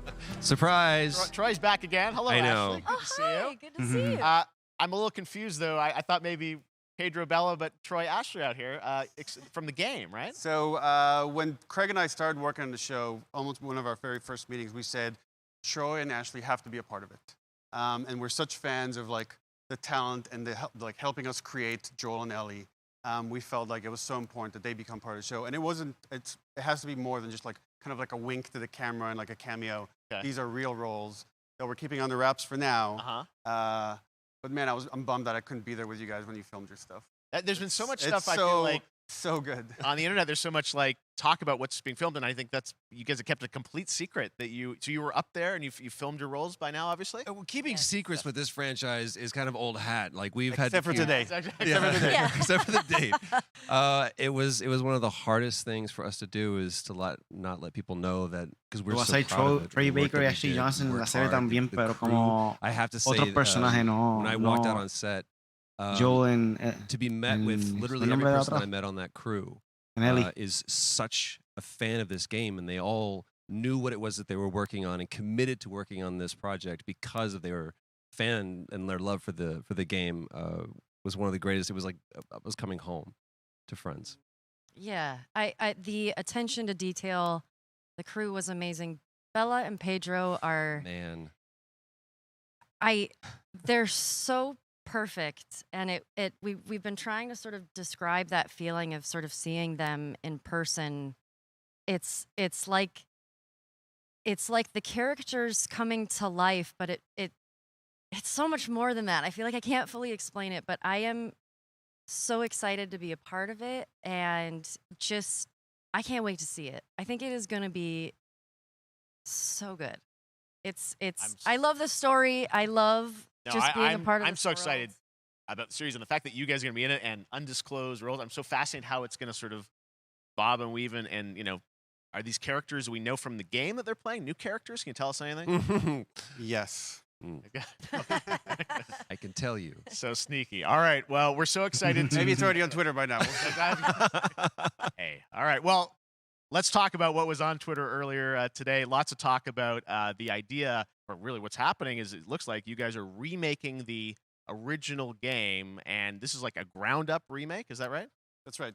Surprise. Troy's back again. Hello, I know. Ashley. Good to see you. Good to see you. I'm a little confused, though. I thought maybe Pedro Bella, but Troy Ashley out here from the game, right? So when Craig and I started working on the show, almost one of our very first meetings, we said, Troy and Ashley have to be a part of it. And we're such fans of like the talent and the helping us create Joel and Ellie. We felt like it was so important that they become part of the show. And it has to be more than just like kind of like a wink to the camera and like a cameo. Okay. These are real roles that we're keeping under wraps for now. But man, I'm bummed that I couldn't be there with you guys when you filmed your stuff. There's been so much stuff I feel like so good on the internet. There's so much like talk about what's being filmed, and I think that's you guys have kept a complete secret that you were up there and you filmed your roles by now, obviously. Well, keeping secrets with this franchise is kind of old hat. Like except for today. Except for today. Except for the date. It was one of the hardest things for us to do is to not let people know that because we're so proud of it. Troy Baker y Ashley Johnson en la serie también, pero como I have to say, otro personaje when I walked out on set, Joel and to be met with literally every person that I met on that crew is such a fan of this game, and they all knew what it was that they were working on and committed to working on this project because of their fan and their love for the game was one of the greatest. It was like I was coming home to friends. Yeah, the attention to detail, the crew was amazing. Bella and Pedro are they're so perfect, and we've been trying to sort of describe that feeling of sort of seeing them in person. It's like the characters coming to life, but it's so much more than that. I feel like I can't fully explain it, but I am so excited to be a part of it, and just I can't wait to see it. I think it is going to be so good. I love the story. I love just being a part of it. I'm so excited about the series and the fact that you guys are going to be in it and undisclosed roles. I'm so fascinated how it's going to sort of bob and weave and you know, are these characters we know from the game that they're playing? New characters? Can you tell us anything? Yes. I can tell you. So sneaky. All right. Well, we're so excited. Maybe it's already on Twitter by now. Hey. All right. Well, let's talk about what was on Twitter earlier today. Lots of talk about the idea, or really what's happening is it looks like you guys are remaking the original game, and this is like a ground-up remake. Is that right? That's right.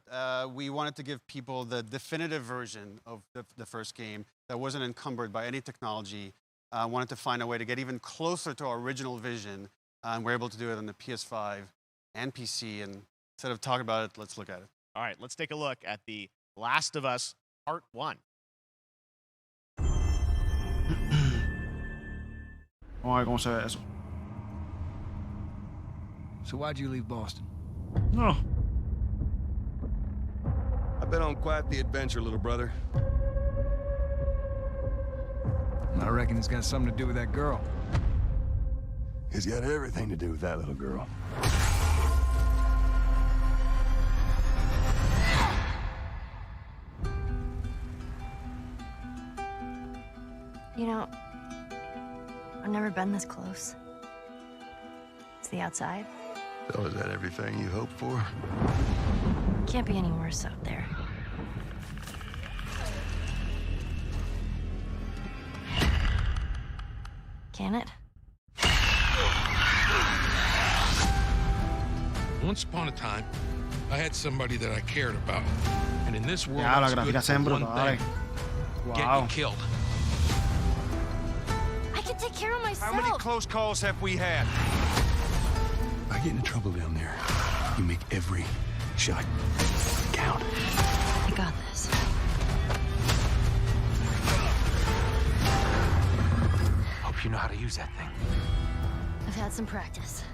We wanted to give people the definitive version of the first game that wasn't encumbered by any technology. Wanted to find a way to get even closer to our original vision, and we're able to do it on the PS5 and PC. And instead of talking about it, let's look at it. All right, let's take a look at The Last of Us Part 1. Vamos a ver cómo se ve eso. So why'd you leave Boston? No. I've been on quite the adventure, little brother. I reckon it's got something to do with that girl. It's got everything to do with that little girl. You know, I've never been this close. It's the outside. So is that everything you hoped for? Can't be any worse out there. Can it? Once upon a time, I had somebody that I cared about. And in this world, Ya, la it's good gráfica se ven for one brutales. thing. Wow. Get you killed. I can take care of myself. How many close calls have we had? I get into trouble down there. You make every shot count. I got this. Hope you know how to use that thing. I've had some practice.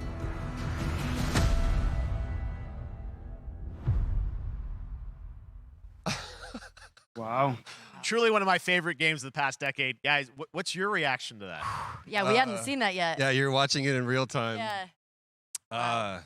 Wow. Truly one of my favorite games of the past decade. Guys, what's your reaction to that? Yeah, we hadn't seen that yet. Yeah, you're watching it in real time. Yeah.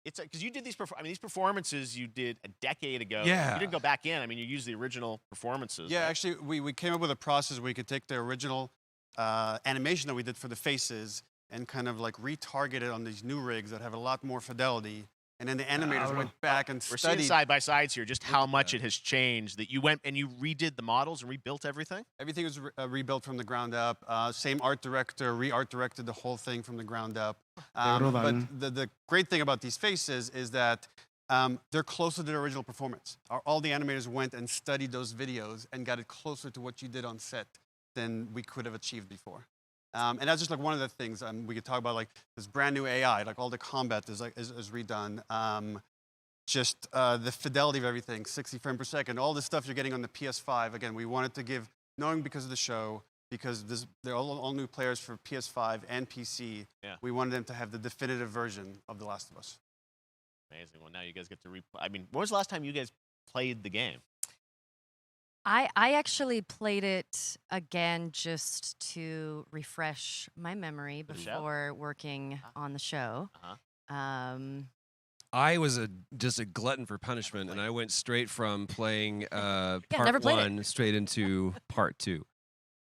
It's because you did these. These performances you did a decade ago. Yeah. You didn't go back in. I mean, you used the original performances. Yeah, right? actually, we came up with a process where we could take the original animation that we did for the faces and kind of like retarget it on these new rigs that have a lot more fidelity. And then the animators went back and We're studied. seeing side by sides here, just how much it has changed. That you went and you redid the models and rebuilt everything. Everything was rebuilt from the ground up. Same art director, re-art directed the whole thing from the ground up. But the great thing about these faces is that they're closer to the original performance. All the animators went and studied those videos and got it closer to what you did on set than we could have achieved before. And that's just like one of the things we could talk about, like this brand new AI, like all the combat is redone. Just the fidelity of everything, 60 frames per second, all the stuff you're getting on the PS5. Again, we wanted to give, knowing because of the show, because they're all new players for PS5 and PC. Yeah. We wanted them to have the definitive version of The Last of Us. Amazing. Well, now you guys get to replay. I mean, when was the last time you guys played the game? I actually played it again just to refresh my memory before working on the show. I was just a glutton for punishment, and I went straight from playing part never played it. 1 straight into part 2.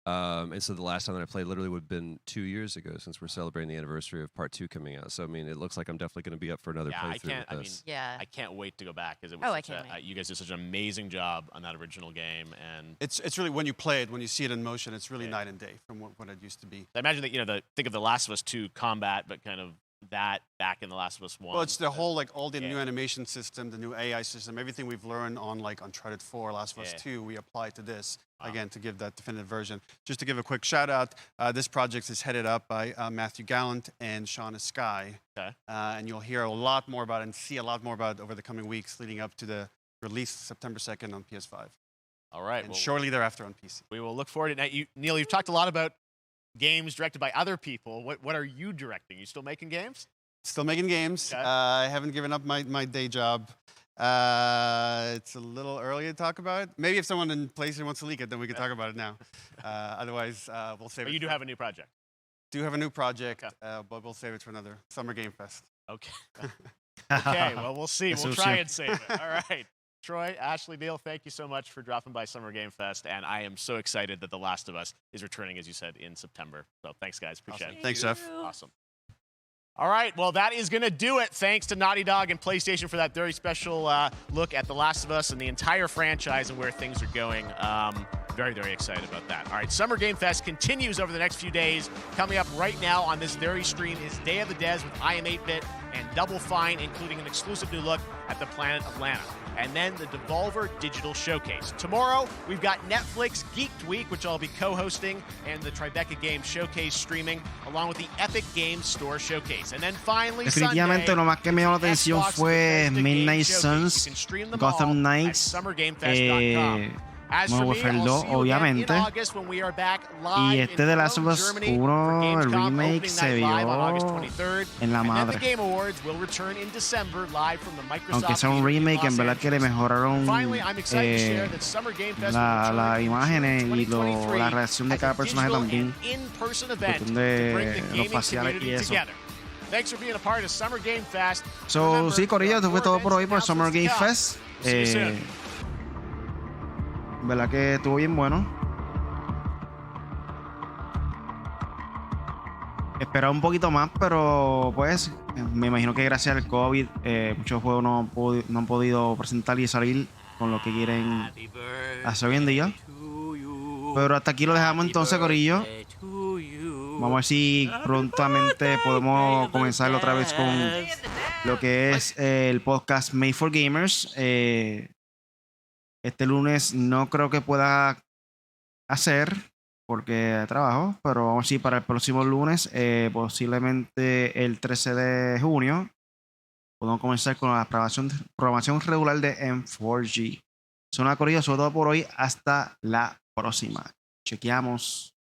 And so the last time that I played literally would have been 2 years ago, since we're celebrating the anniversary of Part 2 coming out. So I mean, it looks like I'm definitely going to be up for another playthrough with this. I can't wait to go back because it was you guys did such an amazing job on that original game, and it's really, when you play it, when you see it in motion, it's really night and day from what it used to be. I imagine that think of The Last of Us 2 combat, but kind of that back in The Last of Us 1. Well, it's the whole, like, all the new animation system, the new AI system, everything we've learned on, like, Uncharted 4, Last of Us 2, we apply to this, again, to give that definitive version. Just to give a quick shout out, this project is headed up by Matthew Gallant and 𝗔𝗃𝗍𝗄. Okay. And you'll hear a lot more about it and see a lot more about it over the coming weeks leading up to the release September 2nd on PS5. All right. And shortly thereafter on PC. We will look forward to it. Neil, you've talked a lot about games directed by other people. What are you directing? You still making games? Still making games. Okay. I haven't given up my day job. It's a little early to talk about it. Maybe if someone in PlayStation wants to leak it, then we can talk about it now. Otherwise, we'll save it. But you do have a new project. Do have a new project, but we'll save it for another Summer Game Fest. Okay. Okay, well, we'll see. We'll try and save it. All right. Troy, Ashley, Neil, thank you so much for dropping by Summer Game Fest, and I am so excited that The Last of Us is returning, as you said, in September. So thanks, guys. Appreciate it. Thanks, Jeff. Awesome. All right, well, that is going to do it. Thanks to Naughty Dog and PlayStation for that very special look at The Last of Us and the entire franchise and where things are going. Very, very excited about that. All right, Summer Game Fest continues over the next few days. Coming up right now on this very stream is Day of the Des with I Am 8-Bit and Double Fine, including an exclusive new look at the planet Atlanta. And then the Devolver Digital Showcase. Tomorrow, we've got Netflix Geeked Week, which I'll be co-hosting, and the 𝗏𝗏𝗍𝗏 Games Showcase streaming, along with the Epic Games Store Showcase. And then finally, definitivamente Sunday, lo más que me llamó la atención fue Midnight Suns, Gotham Knights, nuevo 𝗏𝗏𝗍𝗏𝗏, obviamente. Y este de Last of Us 1, el remake, se vio en la madre. Aunque sea un remake, en verdad que le mejoraron las imágenes y la reacción de cada personaje también. Cuestión de los faciales y eso. So, sí, Corillo, esto fue todo por hoy por Summer Game Fest. ¿Verdad que estuvo bien bueno? Esperaba un poquito más, pero pues me imagino que gracias al COVID muchos juegos no han podido presentar y salir con lo que quieren hacer hoy en día. Pero hasta aquí lo dejamos entonces, Corillo. Vamos a ver si prontamente podemos comenzar otra vez con lo que es el podcast Made for Gamers. Este lunes no creo que pueda hacer porque trabajo, pero vamos a ir para el próximo lunes, posiblemente el 13 de junio, podemos comenzar con la programación regular de M4G. Son una corrida, sobre todo por hoy. Hasta la próxima. Chequeamos.